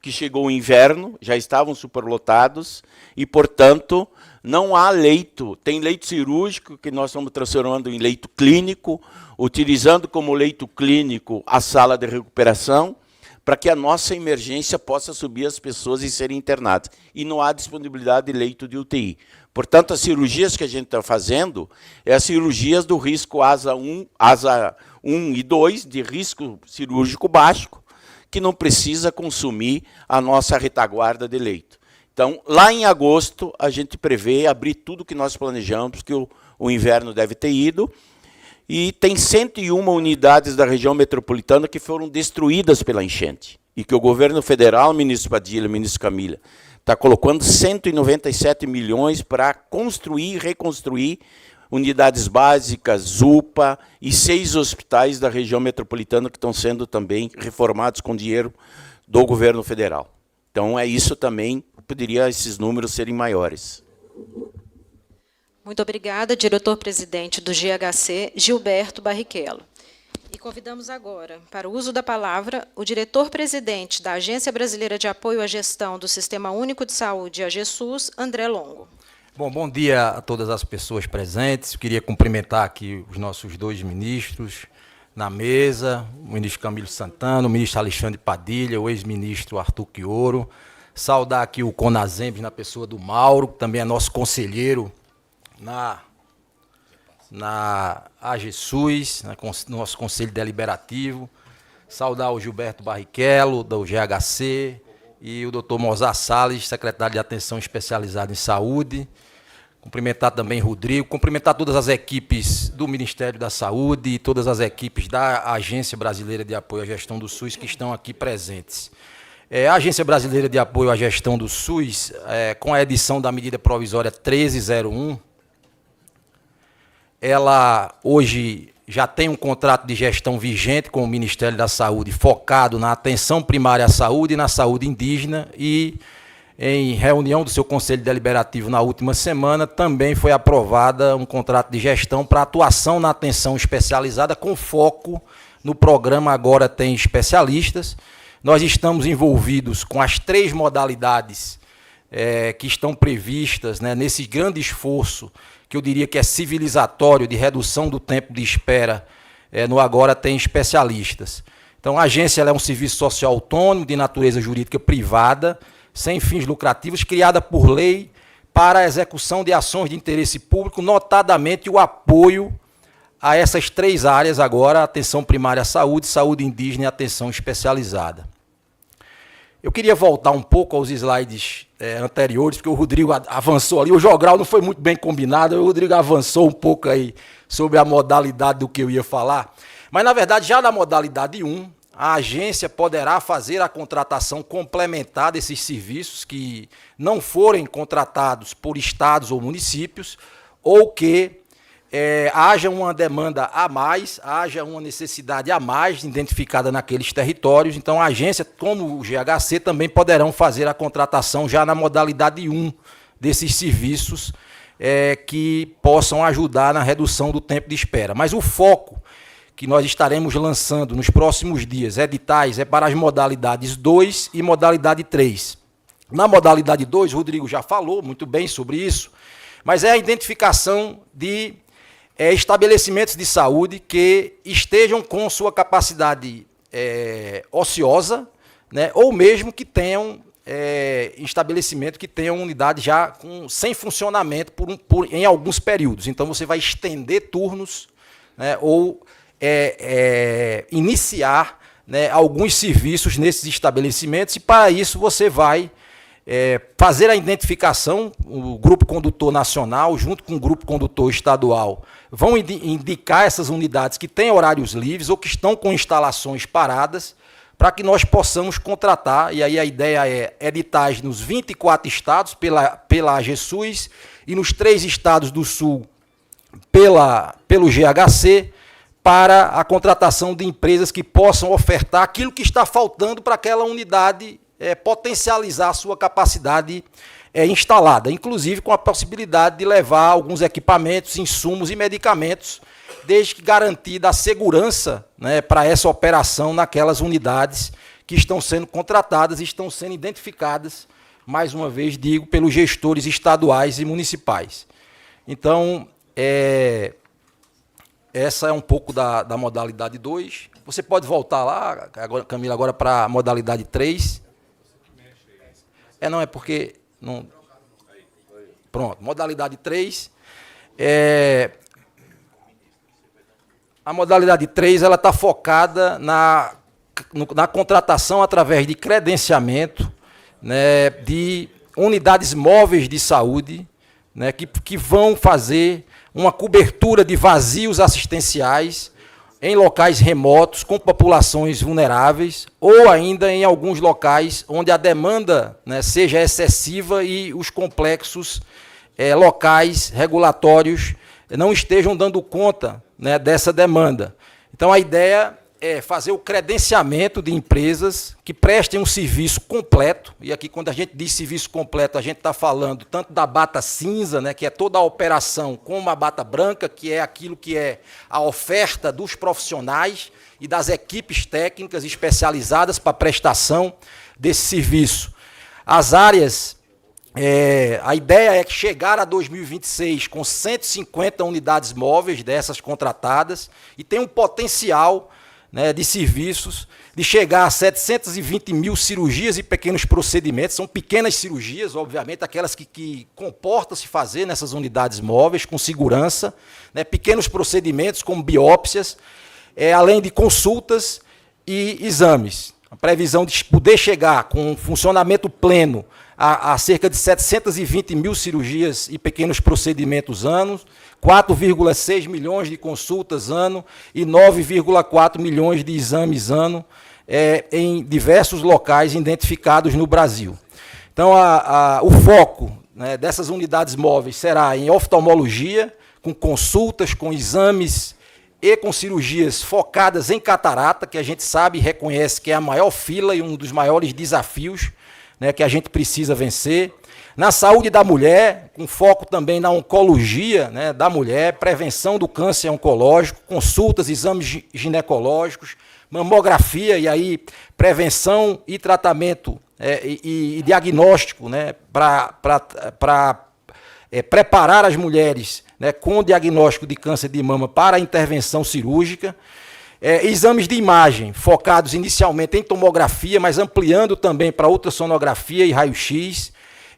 que chegou o inverno, já estavam superlotados, e, portanto, não há leito. Tem leito cirúrgico, que nós estamos transformando em leito clínico, utilizando como leito clínico a sala de recuperação, para que a nossa emergência possa subir as pessoas e serem internadas. E não há disponibilidade de leito de UTI. Portanto, as cirurgias que a gente está fazendo é as cirurgias do risco asa 1 e 2, de risco cirúrgico baixo, que não precisa consumir a nossa retaguarda de leito. Então, lá em agosto, a gente prevê abrir tudo que nós planejamos, que o inverno deve ter ido, e tem 101 unidades da região metropolitana que foram destruídas pela enchente. E que o governo federal, ministro Padilha, ministro Camila, está colocando 197 milhões para construir e reconstruir unidades básicas, UPA e 6 hospitais da região metropolitana que estão sendo também reformados com dinheiro do governo federal. Então, é isso também, poderia esses números serem maiores. Muito obrigada, diretor-presidente do GHC, Gilberto Barrichello. E convidamos agora, para o uso da palavra, o diretor-presidente da Agência Brasileira de Apoio à Gestão do Sistema Único de Saúde, AGSUS, André Longo. Bom dia a todas as pessoas presentes. Eu queria cumprimentar aqui os nossos 2 ministros na mesa, o ministro Camilo Santana, o ministro Alexandre Padilha, o ex-ministro Arthur Quioro. Saudar aqui o Conazembes na pessoa do Mauro, que também é nosso conselheiro na AGSUS, no nosso Conselho Deliberativo. Saudar o Gilberto Barrichello, do GHC, e o doutor Mozart Salles, secretário de Atenção Especializada em Saúde. Cumprimentar também Rodrigo, cumprimentar todas as equipes do Ministério da Saúde e todas as equipes da Agência Brasileira de Apoio à Gestão do SUS que estão aqui presentes. A Agência Brasileira de Apoio à Gestão do SUS, com a edição da medida provisória 1301, ela hoje já tem um contrato de gestão vigente com o Ministério da Saúde, focado na atenção primária à saúde e na saúde indígena, e em reunião do seu Conselho Deliberativo na última semana, também foi aprovada um contrato de gestão para atuação na atenção especializada, com foco no programa Agora Tem Especialistas. Nós estamos envolvidos com as 3 modalidades que estão previstas, né, nesse grande esforço, que eu diria que é civilizatório, de redução do tempo de espera no Agora Tem Especialistas. Então, a agência ela é um serviço social autônomo, de natureza jurídica privada, sem fins lucrativos, criada por lei para a execução de ações de interesse público, notadamente o apoio a essas 3 áreas agora, atenção primária à saúde, saúde indígena e atenção especializada. Eu queria voltar um pouco aos slides anteriores, porque o Rodrigo avançou ali, o jogral não foi muito bem combinado, o Rodrigo avançou um pouco aí sobre a modalidade do que eu ia falar. Mas, na verdade, já na modalidade 1, a agência poderá fazer a contratação complementar desses serviços que não forem contratados por estados ou municípios, ou que haja uma demanda a mais, haja uma necessidade a mais identificada naqueles territórios. Então, a agência, como o GHC, também poderão fazer a contratação já na modalidade 1 desses serviços que possam ajudar na redução do tempo de espera. Mas o foco que nós estaremos lançando nos próximos dias, editais, é para as modalidades 2 e modalidade 3. Na modalidade 2, o Rodrigo já falou muito bem sobre isso, mas é a identificação de estabelecimentos de saúde que estejam com sua capacidade ociosa, né, ou mesmo que tenham estabelecimento que tenham unidade já sem funcionamento em alguns períodos. Então, você vai estender turnos, né, ou iniciar, né, alguns serviços nesses estabelecimentos, e para isso você vai fazer a identificação. O Grupo Condutor Nacional, junto com o Grupo Condutor Estadual, vão indicar essas unidades que têm horários livres ou que estão com instalações paradas, para que nós possamos contratar, e aí a ideia é editais nos 24 estados pela AGSUS e nos 3 estados do Sul pelo GHC, para a contratação de empresas que possam ofertar aquilo que está faltando para aquela unidade potencializar a sua capacidade instalada, inclusive com a possibilidade de levar alguns equipamentos, insumos e medicamentos, desde que garantida a segurança, né, para essa operação naquelas unidades que estão sendo contratadas e estão sendo identificadas, mais uma vez digo, pelos gestores estaduais e municipais. Então, essa é um pouco da modalidade 2. Você pode voltar lá, agora, Camila, agora para a modalidade 3. Não, é porque... Não... Pronto, modalidade 3. A modalidade 3 ela está focada na contratação através de credenciamento, né, de unidades móveis de saúde, né, que vão fazer uma cobertura de vazios assistenciais em locais remotos, com populações vulneráveis, ou ainda em alguns locais onde a demanda, né, seja excessiva e os complexos locais regulatórios não estejam dando conta, né, dessa demanda. Então, a ideia é fazer o credenciamento de empresas que prestem um serviço completo, e aqui, quando a gente diz serviço completo, a gente está falando tanto da bata cinza, né, que é toda a operação, como a bata branca, que é aquilo que é a oferta dos profissionais e das equipes técnicas especializadas para a prestação desse serviço. As áreas, a ideia é que chegar a 2026 com 150 unidades móveis dessas contratadas e tem um potencial, né, de serviços, de chegar a 720 mil cirurgias e pequenos procedimentos. São pequenas cirurgias, obviamente, aquelas que comporta-se fazer nessas unidades móveis, com segurança, né, pequenos procedimentos, como biópsias, além de consultas e exames. A previsão de poder chegar com funcionamento pleno a cerca de 720 mil cirurgias e pequenos procedimentos anos, 4,6 milhões de consultas ano e 9,4 milhões de exames ano em diversos locais identificados no Brasil. Então, o foco, né, dessas unidades móveis será em oftalmologia, com consultas, com exames e com cirurgias focadas em catarata, que a gente sabe e reconhece que é a maior fila e um dos maiores desafios, né, que a gente precisa vencer. Na saúde da mulher, com foco também na oncologia, né, da mulher, prevenção do câncer oncológico, consultas, exames ginecológicos, mamografia, e aí prevenção e tratamento e diagnóstico, né, para preparar as mulheres, né, com diagnóstico de câncer de mama para a intervenção cirúrgica. Exames de imagem, focados inicialmente em tomografia, mas ampliando também para ultrassonografia e raio-x,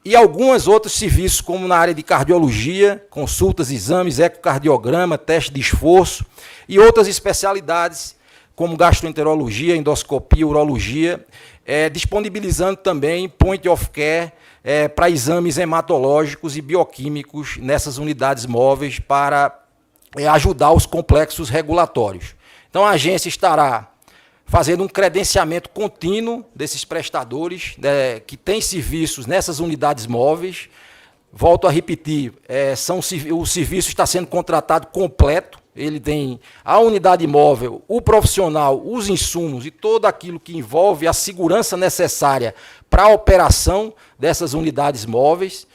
e alguns outros serviços, como na área de cardiologia, consultas, exames, ecocardiograma, teste de esforço, e outras especialidades, como gastroenterologia, endoscopia, urologia, disponibilizando também point of care para exames hematológicos e bioquímicos nessas unidades móveis para ajudar os complexos regulatórios. Então, a agência estará fazendo um credenciamento contínuo desses prestadores, né, que têm serviços nessas unidades móveis. Volto a repetir, o serviço está sendo contratado completo. Ele tem a unidade móvel, o profissional, os insumos e todo aquilo que envolve a segurança necessária para a operação dessas unidades móveis.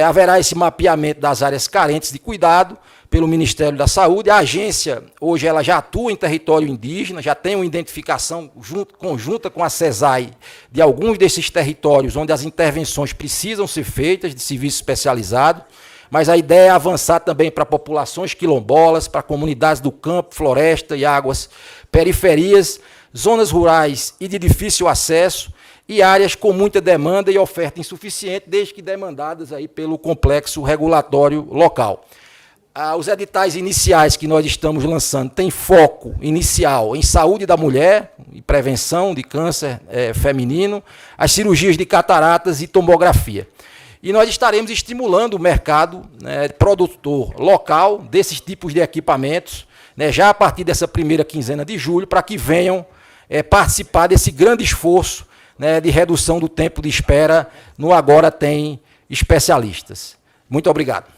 Haverá esse mapeamento das áreas carentes de cuidado pelo Ministério da Saúde. A agência, hoje, ela já atua em território indígena, já tem uma identificação conjunta com a CESAI de alguns desses territórios onde as intervenções precisam ser feitas, de serviço especializado, mas a ideia é avançar também para populações quilombolas, para comunidades do campo, floresta e águas, periferias, zonas rurais e de difícil acesso, e áreas com muita demanda e oferta insuficiente, desde que demandadas aí pelo complexo regulatório local. Os editais iniciais que nós estamos lançando têm foco inicial em saúde da mulher e prevenção de câncer feminino, as cirurgias de cataratas e tomografia. E nós estaremos estimulando o mercado, né, produtor local desses tipos de equipamentos, né, já a partir dessa primeira quinzena de julho, para que venham participar desse grande esforço, né, de redução do tempo de espera no Agora Tem Especialistas. Muito obrigado.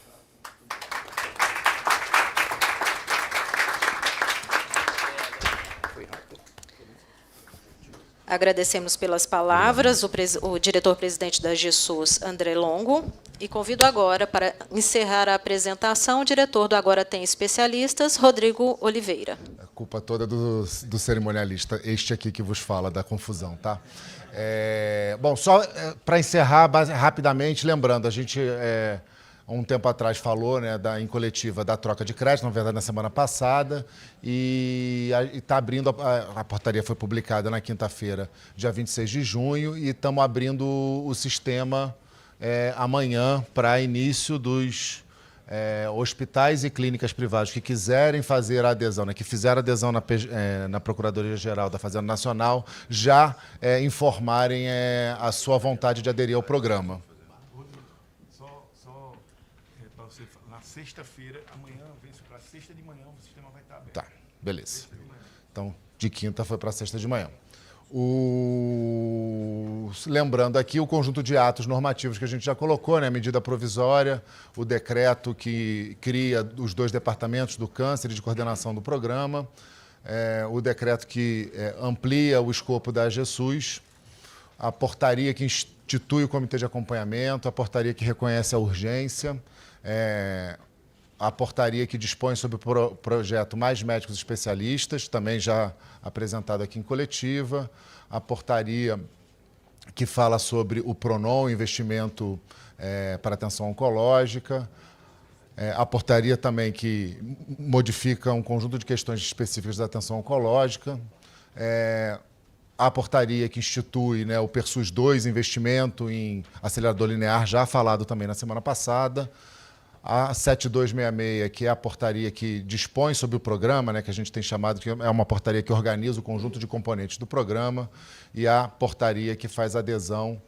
Agradecemos pelas palavras o diretor-presidente da GESUS, André Longo, e convido agora, para encerrar a apresentação, o diretor do Agora Tem Especialistas, Rodrigo Oliveira. A culpa toda do cerimonialista, este aqui que vos fala da confusão, tá? Bom, só para encerrar rapidamente, lembrando, a gente há um tempo atrás falou, né, em coletiva da troca de crédito, na verdade na semana passada, e está abrindo, a portaria foi publicada na quinta-feira, dia 26 de junho, e estamos abrindo o sistema amanhã para início dos hospitais e clínicas privadas que quiserem fazer a adesão, né, que fizeram adesão na Procuradoria-Geral da Fazenda Nacional, já informarem a sua vontade de aderir ao programa. sexta-feira, amanhã vem para sexta de manhã, o sistema vai estar aberto. Tá, beleza. Então, de quinta foi para sexta de manhã. Lembrando aqui o conjunto de atos normativos que a gente já colocou, né? A medida provisória, o decreto que cria os 2 departamentos do câncer e de coordenação do programa, o decreto que amplia o escopo da AGSUS, a portaria que institui o comitê de acompanhamento, a portaria que reconhece a urgência, a portaria que dispõe sobre o projeto Mais Médicos Especialistas, também já apresentado aqui em coletiva, a portaria que fala sobre o PRONON, investimento para atenção oncológica, a portaria também que modifica um conjunto de questões específicas da atenção oncológica, a portaria que institui, né, o PERSUS 2, investimento em acelerador linear, já falado também na semana passada, a 7266, que é a portaria que dispõe sobre o programa, né, que a gente tem chamado, que é uma portaria que organiza o conjunto de componentes do programa, e a portaria que faz adesão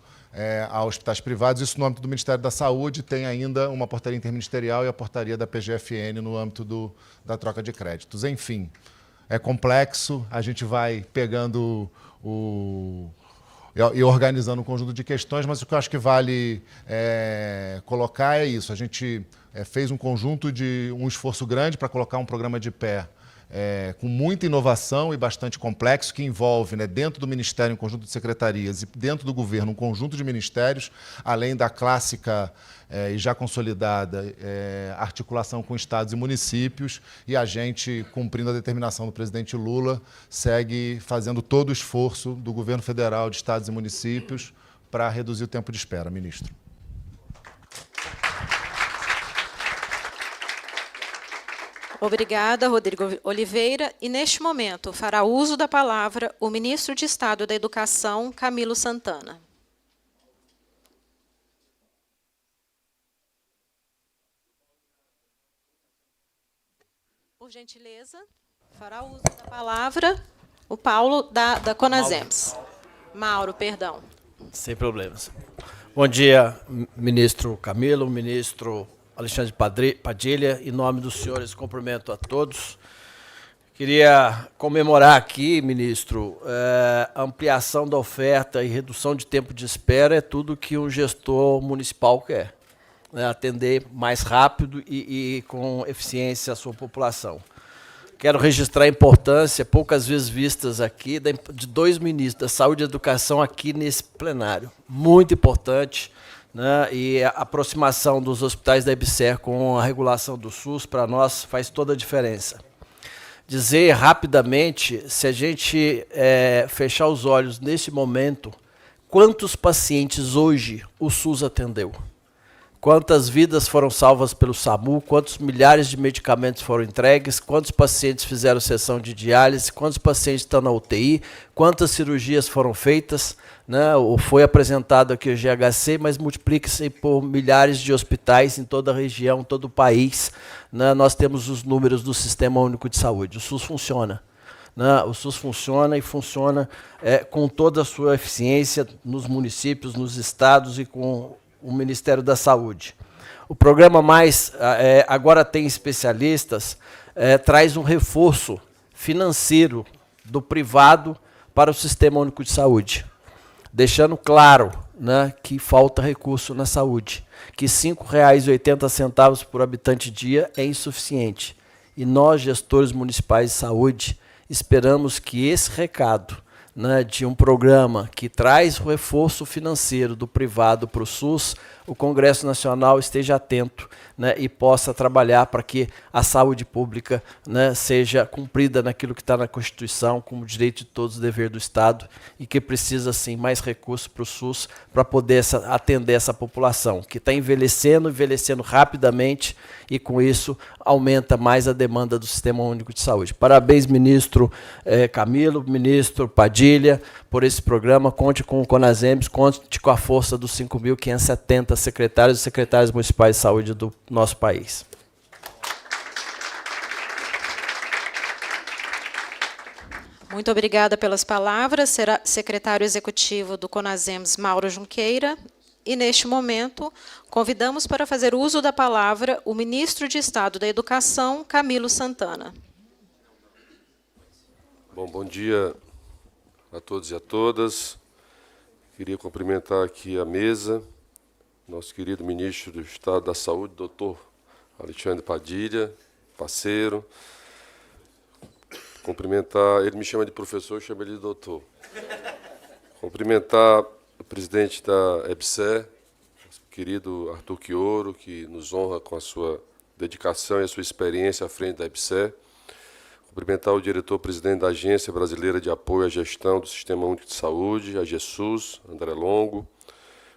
a hospitais privados. Isso no âmbito do Ministério da Saúde. Tem ainda uma portaria interministerial e a portaria da PGFN no âmbito da troca de créditos. Enfim, é complexo, a gente vai pegando e organizando um conjunto de questões, mas o que eu acho que vale colocar é isso. A gente fez um esforço grande para colocar um programa de pé com muita inovação e bastante complexo, que envolve, né, dentro do Ministério um conjunto de secretarias e dentro do governo um conjunto de ministérios, além da clássica e já consolidada articulação com estados e municípios, e a gente, cumprindo a determinação do presidente Lula, segue fazendo todo o esforço do governo federal, de estados e municípios, para reduzir o tempo de espera, ministro. Obrigada, Rodrigo Oliveira. E, neste momento, fará uso da palavra o ministro de Estado da Educação, Camilo Santana. Por gentileza, fará uso da palavra o Paulo da Conasems. Mauro, perdão. Sem problemas. Bom dia, ministro Camilo, ministro Alexandre Padilha. Em nome dos senhores, cumprimento a todos. Queria comemorar aqui, ministro, a ampliação da oferta e redução de tempo de espera é tudo que um gestor municipal quer, né? Atender mais rápido e com eficiência a sua população. Quero registrar a importância, poucas vezes vistas aqui, de 2 ministros da Saúde e Educação aqui nesse plenário. Muito importante, né? E a aproximação dos hospitais da EBSER com a regulação do SUS, para nós, faz toda a diferença. Dizer rapidamente, se a gente fechar os olhos nesse momento, quantos pacientes hoje o SUS atendeu? Quantas vidas foram salvas pelo SAMU, quantos milhares de medicamentos foram entregues, quantos pacientes fizeram sessão de diálise, quantos pacientes estão na UTI, quantas cirurgias foram feitas, né? Foi apresentado aqui o GHC, mas multiplica-se por milhares de hospitais em toda a região, todo o país, né? Nós temos os números do Sistema Único de Saúde. O SUS funciona. O SUS funciona e funciona com toda a sua eficiência nos municípios, nos estados e com o Ministério da Saúde. O programa Mais, agora tem especialistas, traz um reforço financeiro do privado para o Sistema Único de Saúde, deixando claro, né, que falta recurso na saúde, que R$ 5,80 por habitante dia é insuficiente. E nós, gestores municipais de saúde, esperamos que esse recado, né, de um programa que traz o reforço financeiro do privado para o SUS, o Congresso Nacional esteja atento, né, e possa trabalhar para que a saúde pública, né, seja cumprida naquilo que está na Constituição, como direito de todos, dever do Estado, e que precisa, sim, mais recursos para o SUS para poder atender essa população, que está envelhecendo rapidamente, e com isso aumenta mais a demanda do Sistema Único de Saúde. Parabéns, ministro Camilo, ministro Padilha, por esse programa. Conte com o Conasems, conte com a força dos 5.570 secretários e secretárias municipais de saúde do nosso país. Muito obrigada pelas palavras. Será secretário executivo do Conasems, Mauro Junqueira. E, neste momento, convidamos para fazer uso da palavra o ministro de Estado da Educação, Camilo Santana. Bom dia a todos e a todas. Queria cumprimentar aqui a mesa, nosso querido ministro do Estado da Saúde, doutor Alexandre Padilha, parceiro. Cumprimentar, ele me chama de professor, eu chamo ele de doutor. Cumprimentar o presidente da EBSER, querido Arthur Quioro, que nos honra com a sua dedicação e a sua experiência à frente da EBSER. Cumprimentar o diretor-presidente da Agência Brasileira de Apoio à Gestão do Sistema Único de Saúde, a GESUS, André Longo.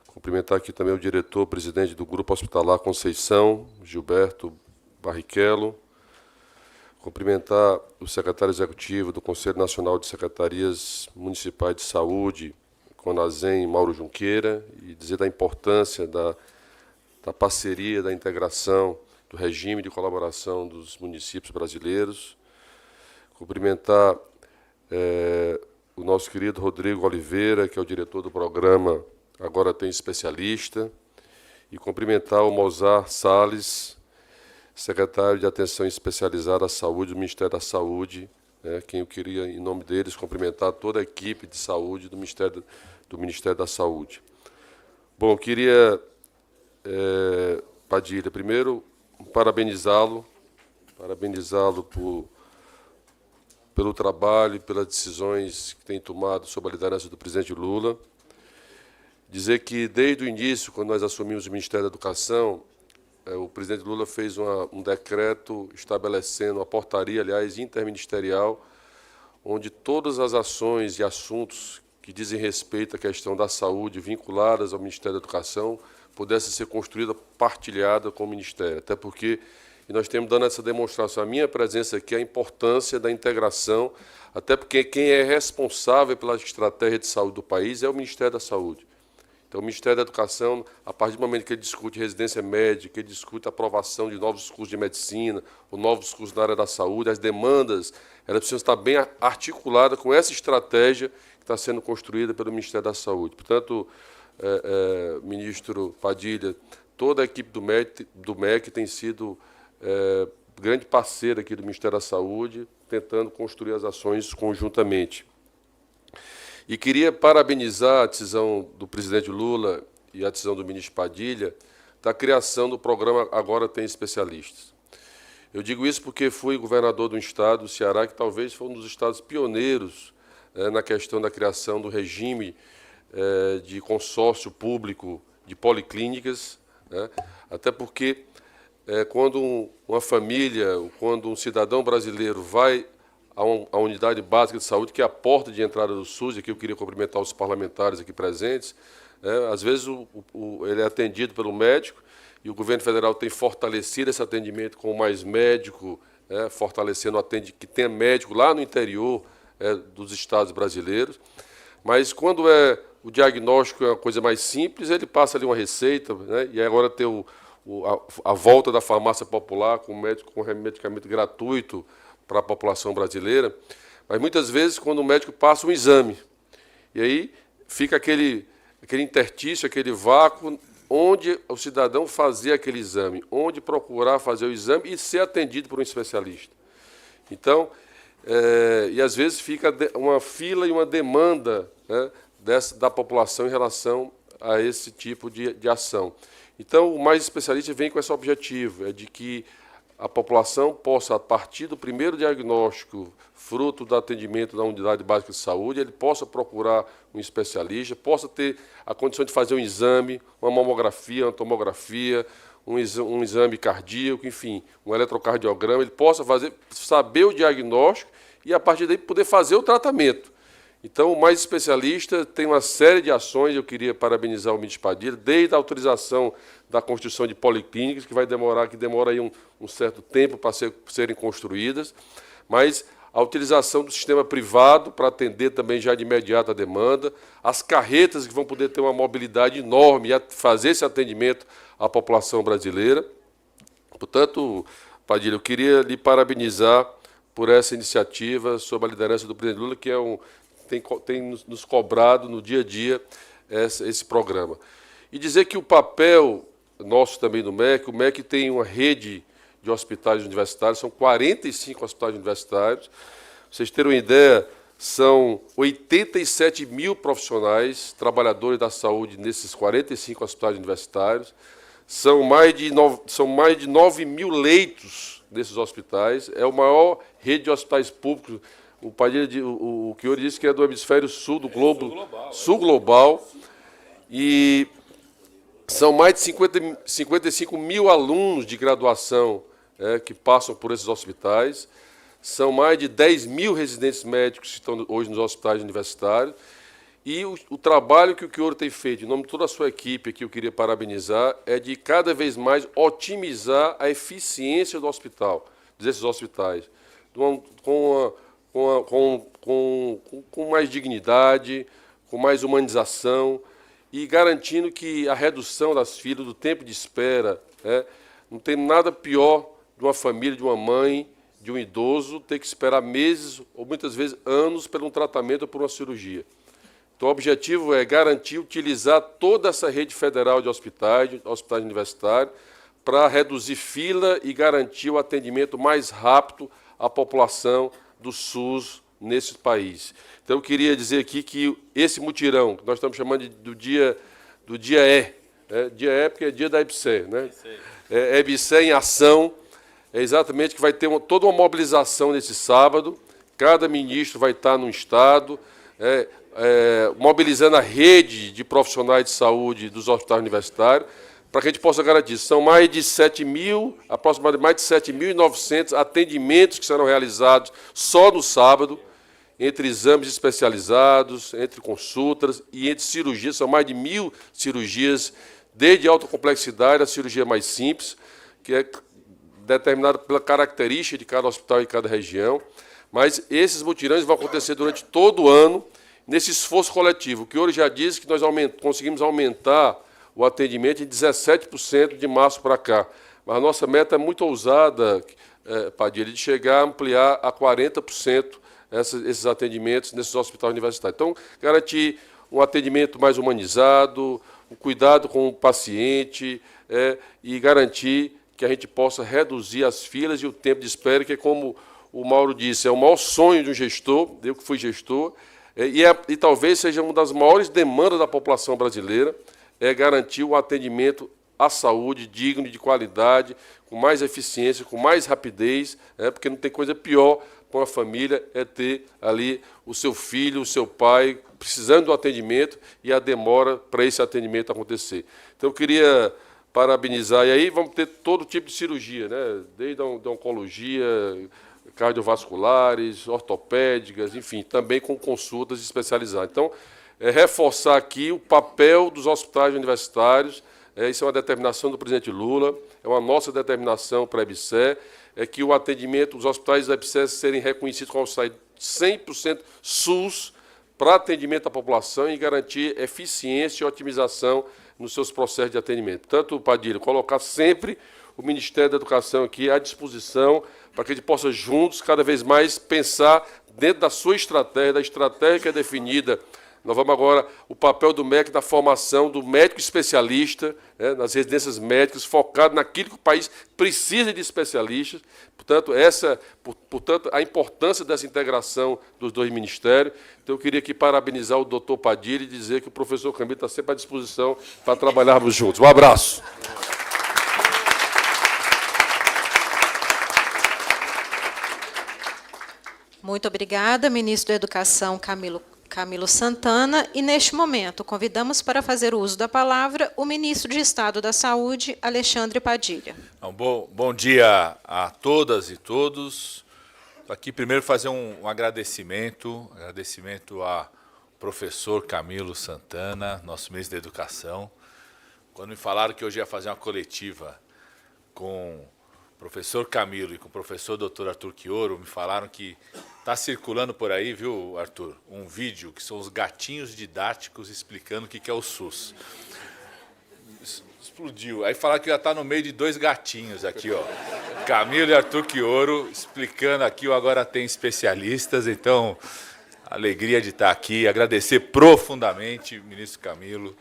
Cumprimentar aqui também o diretor-presidente do Grupo Hospitalar Conceição, Gilberto Barrichello. Cumprimentar o secretário executivo do Conselho Nacional de Secretarias Municipais de Saúde, CONASEM, Mauro Junqueira, e dizer da importância da parceria, da integração, do regime de colaboração dos municípios brasileiros. Cumprimentar o nosso querido Rodrigo Oliveira, que é o diretor do programa Agora Tem Especialista, e cumprimentar o Mozart Salles, secretário de Atenção Especializada à Saúde do Ministério da Saúde, quem eu queria, em nome deles, cumprimentar toda a equipe de saúde do Ministério da Saúde. Bom, queria, Padilha, primeiro, parabenizá-lo pelo trabalho e pelas decisões que tem tomado sob a liderança do presidente Lula. Dizer que, desde o início, quando nós assumimos o Ministério da Educação, o presidente Lula fez um decreto estabelecendo, uma portaria, aliás, interministerial, onde todas as ações e assuntos que dizem respeito à questão da saúde vinculadas ao Ministério da Educação pudessem ser construídas, partilhadas com o Ministério. Até porque nós temos dando essa demonstração, a minha presença aqui, a importância da integração, até porque quem é responsável pela estratégia de saúde do país é o Ministério da Saúde. Então, o Ministério da Educação, a partir do momento que ele discute residência médica, que ele discute a aprovação de novos cursos de medicina, ou novos cursos na área da saúde, as demandas, elas precisam estar bem articuladas com essa estratégia que está sendo construída pelo Ministério da Saúde. Portanto, ministro Padilha, toda a equipe do MEC tem sido grande parceira aqui do Ministério da Saúde, tentando construir as ações conjuntamente. E queria parabenizar a decisão do presidente Lula e a decisão do ministro Padilha da criação do programa Agora Tem Especialistas. Eu digo isso porque fui governador do estado, do Ceará, que talvez foi um dos estados pioneiros na questão da criação do regime de consórcio público de policlínicas, até porque quando uma família, quando um cidadão brasileiro vai a unidade básica de saúde, que é a porta de entrada do SUS, e aqui eu queria cumprimentar os parlamentares aqui presentes, às vezes ele é atendido pelo médico, e o governo federal tem fortalecido esse atendimento com mais médico, fortalecendo que tenha médico lá no interior dos estados brasileiros, mas quando o diagnóstico é uma coisa mais simples, ele passa ali uma receita, e agora tem a volta da farmácia popular com medicamento gratuito para a população brasileira, mas muitas vezes quando o médico passa um exame, e aí fica aquele intertício, aquele vácuo, onde o cidadão fazer aquele exame, onde procurar fazer o exame e ser atendido por um especialista. Então, e às vezes fica uma fila e uma demanda da população em relação a esse tipo de ação. Então, o Mais Especialista vem com esse objetivo, de que a população possa, a partir do primeiro diagnóstico, fruto do atendimento da unidade básica de saúde, ele possa procurar um especialista, possa ter a condição de fazer um exame, uma mamografia, uma tomografia, um exame cardíaco, enfim, um eletrocardiograma, ele possa saber o diagnóstico e, a partir daí, poder fazer o tratamento. Então, o Mais Especialista tem uma série de ações, eu queria parabenizar o ministro Padilha, desde a autorização da construção de policlínicas, que demora aí um certo tempo para serem construídas, mas a utilização do sistema privado para atender também já de imediato a demanda, as carretas que vão poder ter uma mobilidade enorme e fazer esse atendimento à população brasileira. Portanto, Padilha, eu queria lhe parabenizar por essa iniciativa sob a liderança do presidente Lula, que tem nos cobrado no dia a dia esse programa. E dizer que o papel nosso também do MEC, o MEC tem uma rede de hospitais universitários, são 45 hospitais universitários. Pra vocês terem uma ideia, são 87 mil profissionais, trabalhadores da saúde nesses 45 hospitais universitários. São mais de 9 mil leitos nesses hospitais. É a maior rede de hospitais públicos. O Padilha, o Chiori disse que é do hemisfério sul do globo, sul global. E são mais de 55 mil alunos de graduação que passam por esses hospitais. São mais de 10 mil residentes médicos que estão hoje nos hospitais universitários. E o trabalho que o Chiori tem feito, em nome de toda a sua equipe, aqui eu queria parabenizar, é de cada vez otimizar a eficiência do hospital, desses hospitais, com mais dignidade, com mais humanização, e garantindo que a redução das filas, do tempo de espera, não tem nada pior de uma família, de uma mãe, de um idoso, ter que esperar meses ou muitas vezes anos por um tratamento ou por uma cirurgia. Então, o objetivo é garantir, utilizar toda essa rede federal de hospitais universitários, para reduzir fila e garantir o atendimento mais rápido à população do SUS nesse país. Então, eu queria dizer aqui que esse mutirão, que nós estamos chamando do dia E, dia E porque é dia da EBSER, né? EBSER em ação, é exatamente que vai ter toda uma mobilização nesse sábado, cada ministro vai estar num estado, mobilizando a rede de profissionais de saúde dos hospitais universitários, para que a gente possa garantir. São mais de 7 mil, aproximadamente mais de 7.900 atendimentos que serão realizados só no sábado, entre exames especializados, entre consultas e entre cirurgias. São mais de 1.000 cirurgias, desde alta complexidade a cirurgia mais simples, que é determinada pela característica de cada hospital e cada região. Mas esses mutirões vão acontecer durante todo o ano, nesse esforço coletivo, que hoje já disse que nós conseguimos aumentar o atendimento em 17% de março para cá. Mas a nossa meta é muito ousada, Padilha, de chegar a ampliar a 40% esses atendimentos nesses hospitais universitários. Então, garantir um atendimento mais humanizado, o cuidado com o paciente e garantir que a gente possa reduzir as filas e o tempo de espera, que, como o Mauro disse, é o maior sonho de um gestor, eu que fui gestor, e talvez seja uma das maiores demandas da população brasileira, é garantir o atendimento à saúde digno, de qualidade, com mais eficiência, com mais rapidez, porque não tem coisa pior para uma família ter ali o seu filho, o seu pai, precisando do atendimento e a demora para esse atendimento acontecer. Então, eu queria parabenizar, e aí vamos ter todo tipo de cirurgia, né? Desde a oncologia, cardiovasculares, ortopédicas, enfim, também com consultas especializadas. Então, reforçar aqui o papel dos hospitais universitários, isso é uma determinação do presidente Lula, é uma nossa determinação para a EBSER, é que o atendimento dos hospitais da EBSER serem reconhecidos como 100% SUS para atendimento à população e garantir eficiência e otimização nos seus processos de atendimento. Tanto, Padilha, colocar sempre o Ministério da Educação aqui à disposição para que a gente possa juntos, cada vez mais, pensar dentro da sua estratégia, da estratégia que é definida. Nós vamos agora, o papel do MEC na formação do médico especialista, nas residências médicas, focado naquilo que o país precisa de especialistas. Portanto, a importância dessa integração dos dois ministérios. Então, eu queria aqui parabenizar o doutor Padilha e dizer que o professor Camilo está sempre à disposição para trabalharmos juntos. Um abraço. Muito obrigada, ministro da Educação Camilo Santana. E, neste momento, convidamos para fazer uso da palavra o ministro de Estado da Saúde, Alexandre Padilha. Bom dia a todas e todos. Estou aqui primeiro fazer um agradecimento ao professor Camilo Santana, nosso ministro da Educação. Quando me falaram que hoje ia fazer uma coletiva com o professor Camilo e com o professor Dr. Arthur Chioro, me falaram que está circulando por aí, viu, Arthur, um vídeo que são os gatinhos didáticos explicando o que é o SUS. Explodiu. Aí falaram que já está no meio de dois gatinhos aqui, ó. Camilo e Arthur Chioro explicando aqui, o Agora Tem Especialistas. Então, alegria de estar aqui, agradecer profundamente, ministro Camilo,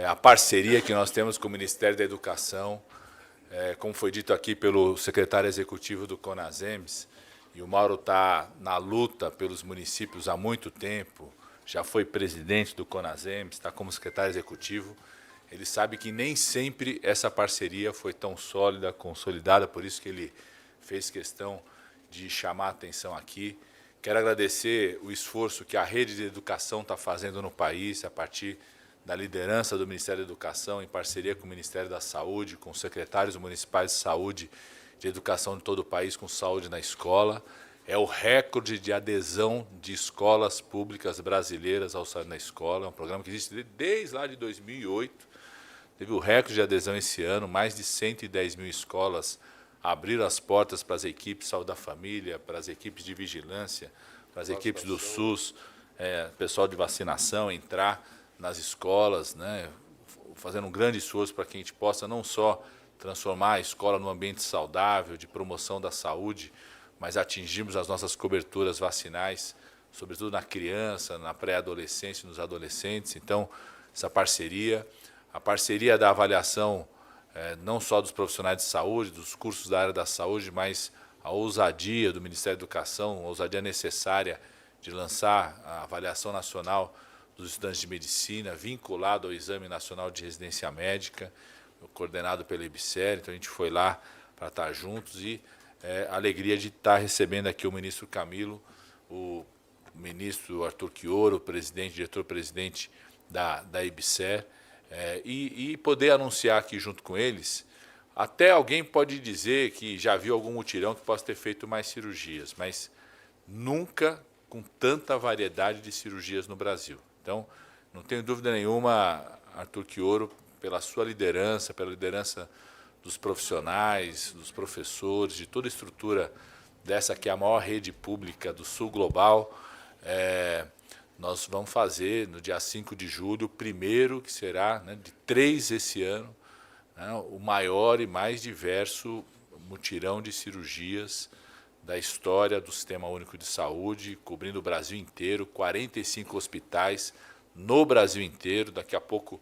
a parceria que nós temos com o Ministério da Educação, como foi dito aqui pelo secretário executivo do CONASEMS, e o Mauro está na luta pelos municípios há muito tempo, já foi presidente do CONASEMS, está como secretário executivo. Ele sabe que nem sempre essa parceria foi tão sólida, consolidada, por isso que ele fez questão de chamar a atenção aqui. Quero agradecer o esforço que a rede de educação está fazendo no país, a partir da liderança do Ministério da Educação, em parceria com o Ministério da Saúde, com os secretários municipais de saúde, de educação de todo o país, com saúde na escola. É o recorde de adesão de escolas públicas brasileiras ao Saúde na Escola. É um programa que existe desde lá de 2008. Teve o recorde de adesão esse ano, mais de 110 mil escolas abriram as portas para as equipes de saúde da família, para as equipes de vigilância, para as equipes do SUS, pessoal de vacinação, entrar nas escolas, né, fazendo um grande esforço para que a gente possa não só transformar a escola num ambiente saudável, de promoção da saúde, mas atingirmos as nossas coberturas vacinais, sobretudo na criança, na pré-adolescência e nos adolescentes. Então, essa parceria, a parceria da avaliação não só dos profissionais de saúde, dos cursos da área da saúde, mas a ousadia do Ministério da Educação, a ousadia necessária de lançar a avaliação nacional dos estudantes de medicina, vinculado ao Exame Nacional de Residência Médica, coordenado pela IBSER. Então, a gente foi lá para estar juntos e a alegria de estar recebendo aqui o ministro Camilo, o ministro Arthur Chioro, diretor-presidente da IBSER, e poder anunciar aqui junto com eles. Até alguém pode dizer que já viu algum mutirão que possa ter feito mais cirurgias, mas nunca com tanta variedade de cirurgias no Brasil. Então, não tenho dúvida nenhuma, Arthur Chioro, pela sua liderança, pela liderança dos profissionais, dos professores, de toda a estrutura dessa que é a maior rede pública do Sul Global, nós vamos fazer, no dia 5 de julho, o primeiro, que será, né, de 3 esse ano, né, o maior e mais diverso mutirão de cirurgias da história do Sistema Único de Saúde, cobrindo o Brasil inteiro, 45 hospitais no Brasil inteiro. Daqui a pouco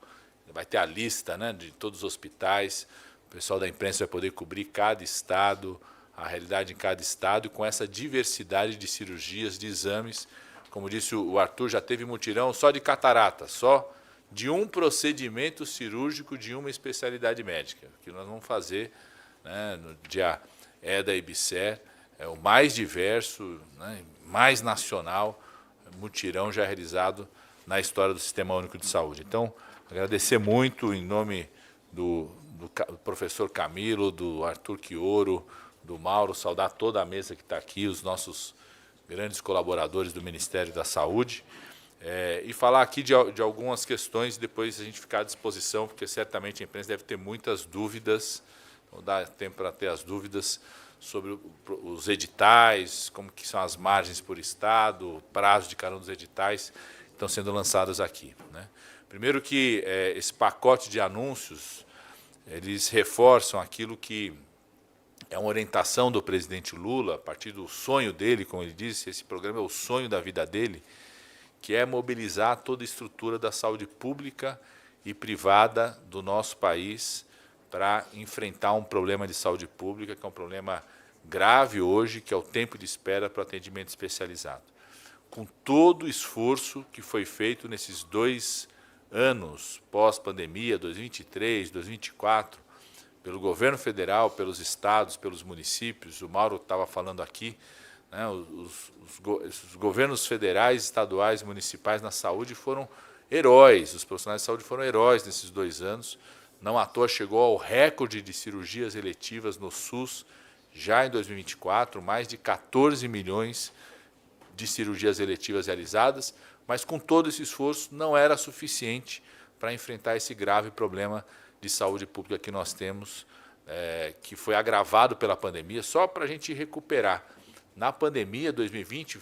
vai ter a lista, né, de todos os hospitais. O pessoal da imprensa vai poder cobrir cada estado, a realidade em cada estado, e com essa diversidade de cirurgias, de exames. Como disse o Arthur, já teve mutirão só de catarata, só de um procedimento cirúrgico de uma especialidade médica, que nós vamos fazer, né, no dia da IBSER, é o mais diverso, né, mais nacional, mutirão já realizado na história do Sistema Único de Saúde. Então, agradecer muito em nome do professor Camilo, do Arthur Chioro, do Mauro, saudar toda a mesa que está aqui, os nossos grandes colaboradores do Ministério da Saúde, e falar aqui de algumas questões, e depois a gente ficar à disposição, porque certamente a imprensa deve ter muitas dúvidas, não dá tempo para ter as dúvidas sobre os editais, como que são as margens por estado, o prazo de cada um dos editais que estão sendo lançados aqui, né? Primeiro que esse pacote de anúncios, eles reforçam aquilo que é uma orientação do presidente Lula, a partir do sonho dele, como ele disse, esse programa é o sonho da vida dele, que é mobilizar toda a estrutura da saúde pública e privada do nosso país para enfrentar um problema de saúde pública, que é um problema grave hoje, que é o tempo de espera para o atendimento especializado. Com todo o esforço que foi feito nesses 2 anos pós-pandemia, 2023, 2024, pelo governo federal, pelos estados, pelos municípios, o Mauro estava falando aqui, né, os governos federais, estaduais, municipais na saúde foram heróis, os profissionais de saúde foram heróis nesses 2 anos, não à toa chegou ao recorde de cirurgias eletivas no SUS, já em 2024, mais de 14 milhões de cirurgias eletivas realizadas, mas com todo esse esforço não era suficiente para enfrentar esse grave problema de saúde pública que nós temos, que foi agravado pela pandemia, só para a gente recuperar. Na pandemia, 2020,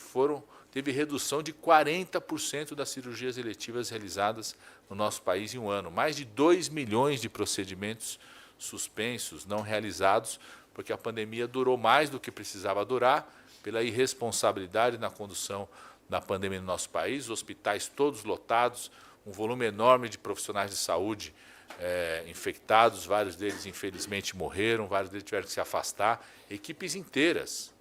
teve redução de 40% das cirurgias eletivas realizadas no nosso país em um ano. Mais de 2 milhões de procedimentos suspensos, não realizados, porque a pandemia durou mais do que precisava durar, pela irresponsabilidade na condução da pandemia no nosso país, os hospitais todos lotados, um volume enorme de profissionais de saúde infectados, vários deles, infelizmente, morreram, vários deles tiveram que se afastar, equipes inteiras,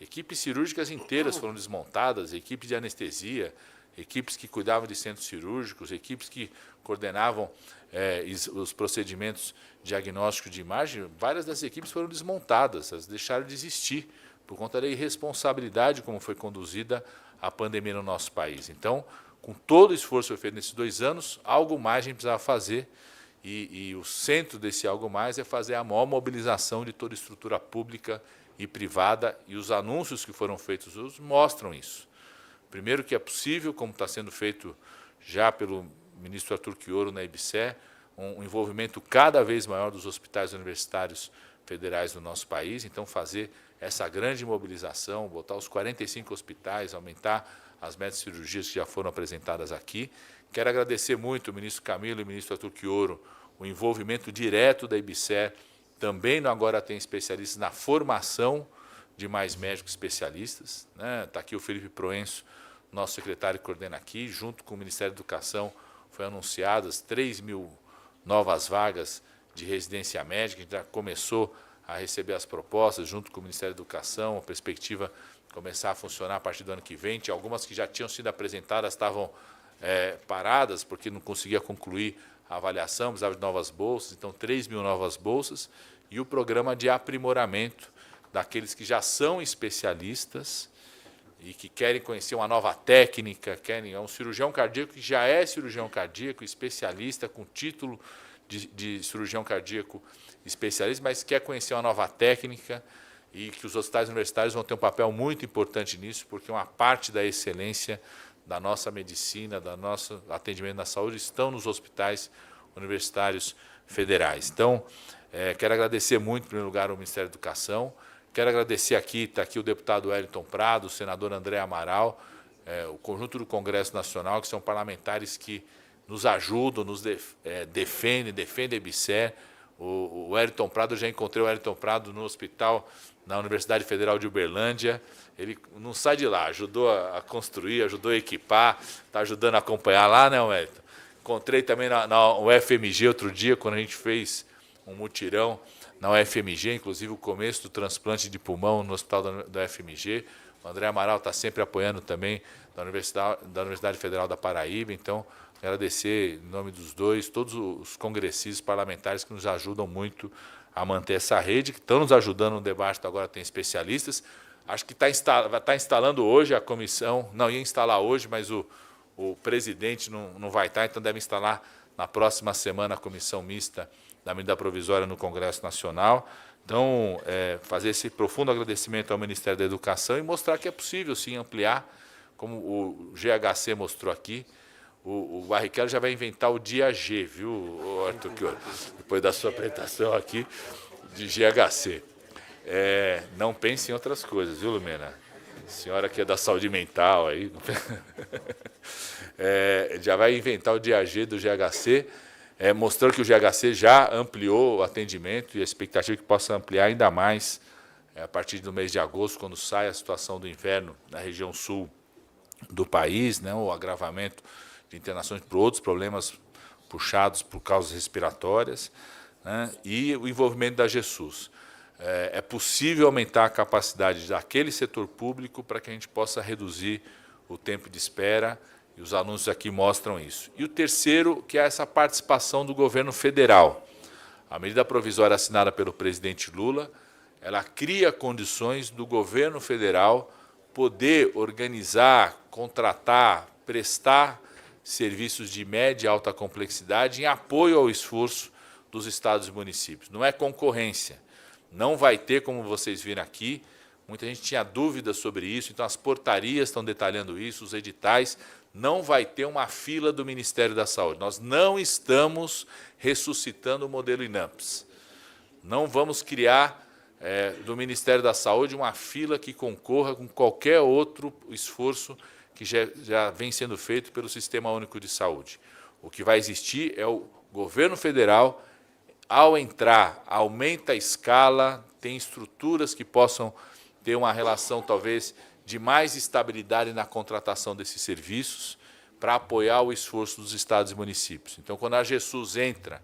equipes cirúrgicas inteiras foram desmontadas, equipes de anestesia, equipes que cuidavam de centros cirúrgicos, equipes que coordenavam os procedimentos diagnósticos de imagem, várias das equipes foram desmontadas, elas deixaram de existir por conta da irresponsabilidade como foi conduzida a pandemia no nosso país. Então, com todo o esforço que foi feito nesses 2 anos, algo mais a gente precisava fazer, e o centro desse algo mais é fazer a maior mobilização de toda a estrutura pública e privada, e os anúncios que foram feitos hoje mostram isso. Primeiro, que é possível, como está sendo feito já pelo ministro Arthur Quioro na IBSE, um envolvimento cada vez maior dos hospitais universitários federais do nosso país, então fazer essa grande mobilização, botar os 45 hospitais, aumentar as médias de cirurgias que já foram apresentadas aqui. Quero agradecer muito o ministro Camilo e o ministro Arthur Quioro, o envolvimento direto da IBSE, também no Agora Tem Especialistas, na formação de mais médicos especialistas. Está aqui o Felipe Proenço, nosso secretário que coordena aqui, junto com o Ministério da Educação, foi anunciadas 3.000 novas vagas de residência médica, a gente já começou a receber as propostas junto com o Ministério da Educação, a perspectiva de começar a funcionar a partir do ano que vem. Tinha algumas que já tinham sido apresentadas, estavam paradas, porque não conseguia concluir a avaliação, precisava de novas bolsas, então 3.000 novas bolsas, e o programa de aprimoramento daqueles que já são especialistas e que querem conhecer uma nova técnica, é um cirurgião cardíaco que já é cirurgião cardíaco, especialista, com título de cirurgião cardíaco especialista, mas quer conhecer uma nova técnica, e que os hospitais universitários vão ter um papel muito importante nisso, porque uma parte da excelência da nossa medicina, do nosso atendimento na saúde, estão nos hospitais universitários federais. Então, quero agradecer muito, em primeiro lugar, ao Ministério da Educação. Quero agradecer aqui, está aqui o deputado Wellington Prado, o senador André Amaral, o conjunto do Congresso Nacional, que são parlamentares que nos ajudam, nos defendem a IBSE. O Wellington Prado, eu já encontrei o Wellington Prado no hospital, na Universidade Federal de Uberlândia. Ele não sai de lá, ajudou a construir, ajudou a equipar, está ajudando a acompanhar lá, né, Wellington? Encontrei também na UFMG outro dia, quando a gente fez um mutirão na UFMG, inclusive o começo do transplante de pulmão no hospital da UFMG. O André Amaral está sempre apoiando também da Universidade Federal da Paraíba. Então, agradecer, em nome dos dois, todos os congressistas parlamentares que nos ajudam muito a manter essa rede, que estão nos ajudando no debate do Agora Tem Especialistas. Acho que vai estar instalando hoje a comissão, não ia instalar hoje, mas o presidente não vai estar, então deve instalar na próxima semana a comissão mista da medida provisória no Congresso Nacional. Então, fazer esse profundo agradecimento ao Ministério da Educação e mostrar que é possível, sim, ampliar, como o GHC mostrou aqui. O Barrichello já vai inventar o dia G, viu, Arthur Quioro? Depois da sua apresentação aqui de GHC. Não pense em outras coisas, viu, Lumena? Senhora que é da saúde mental aí. Já vai inventar o dia G do GHC, mostrando que o GHC já ampliou o atendimento e a expectativa é que possa ampliar ainda mais a partir do mês de agosto, quando sai a situação do inverno na região sul do país, né, o agravamento de internações por outros problemas puxados por causas respiratórias, né, e o envolvimento da GESUS. É possível aumentar a capacidade daquele setor público para que a gente possa reduzir o tempo de espera, e os anúncios aqui mostram isso. E o terceiro, que é essa participação do governo federal. A medida provisória assinada pelo presidente Lula, ela cria condições do governo federal poder organizar, contratar, prestar serviços de média e alta complexidade em apoio ao esforço dos estados e municípios. Não é concorrência. Não vai ter, como vocês viram aqui, muita gente tinha dúvidas sobre isso, então as portarias estão detalhando isso, os editais, não vai ter uma fila do Ministério da Saúde. Nós não estamos ressuscitando o modelo INAMPS. Não vamos criar do Ministério da Saúde uma fila que concorra com qualquer outro esforço que já vem sendo feito pelo Sistema Único de Saúde. O que vai existir é o governo federal, ao entrar, aumenta a escala, tem estruturas que possam ter uma relação, talvez, de mais estabilidade na contratação desses serviços, para apoiar o esforço dos estados e municípios. Então, quando a GESUS entra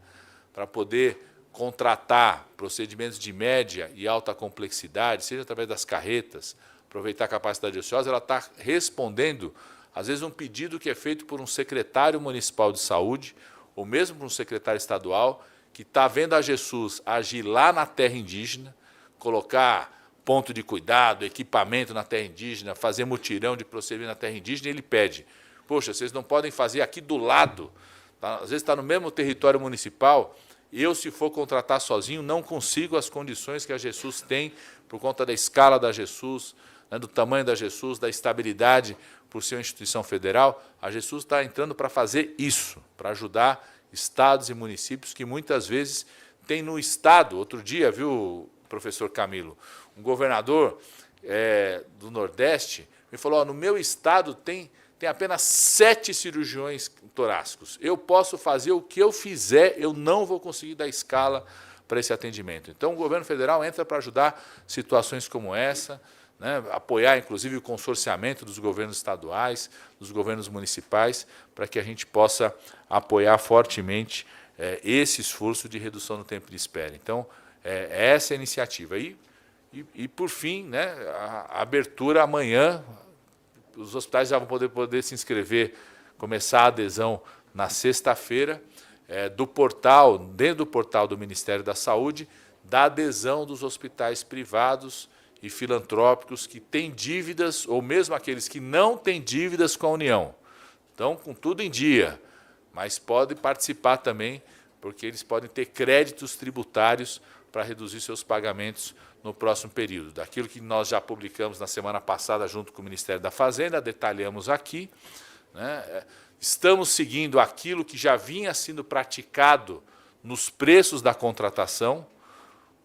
para poder contratar procedimentos de média e alta complexidade, seja através das carretas, aproveitar a capacidade ociosa, ela está respondendo, às vezes, um pedido que é feito por um secretário municipal de saúde, ou mesmo por um secretário estadual, que está vendo a GESUS agir lá na terra indígena, colocar ponto de cuidado, equipamento na terra indígena, fazer mutirão de procedimento na terra indígena, e ele pede, poxa, vocês não podem fazer aqui do lado, tá? Às vezes está no mesmo território municipal, eu, se for contratar sozinho, não consigo as condições que a GESUS tem, por conta da escala da GESUS, né, do tamanho da GESUS, da estabilidade por ser uma instituição federal. A GESUS está entrando para fazer isso, para ajudar estados e municípios que muitas vezes têm no estado. Outro dia, viu, professor Camilo, um governador do Nordeste me falou, no meu estado tem apenas 7 cirurgiões torácicos. Eu posso fazer o que eu fizer, eu não vou conseguir dar escala para esse atendimento. Então, o governo federal entra para ajudar situações como essa, né, apoiar, inclusive, o consorciamento dos governos estaduais, dos governos municipais, para que a gente possa apoiar fortemente esse esforço de redução do tempo de espera. Então, essa é a iniciativa. E por fim, né, a abertura amanhã, os hospitais já vão poder se inscrever, começar a adesão na sexta-feira, do portal, dentro do portal do Ministério da Saúde, da adesão dos hospitais privados e filantrópicos que têm dívidas, ou mesmo aqueles que não têm dívidas com a União. Estão com tudo em dia, mas podem participar também, porque eles podem ter créditos tributários para reduzir seus pagamentos no próximo período. Daquilo que nós já publicamos na semana passada junto com o Ministério da Fazenda, detalhamos aqui, né? Estamos seguindo aquilo que já vinha sendo praticado nos preços da contratação,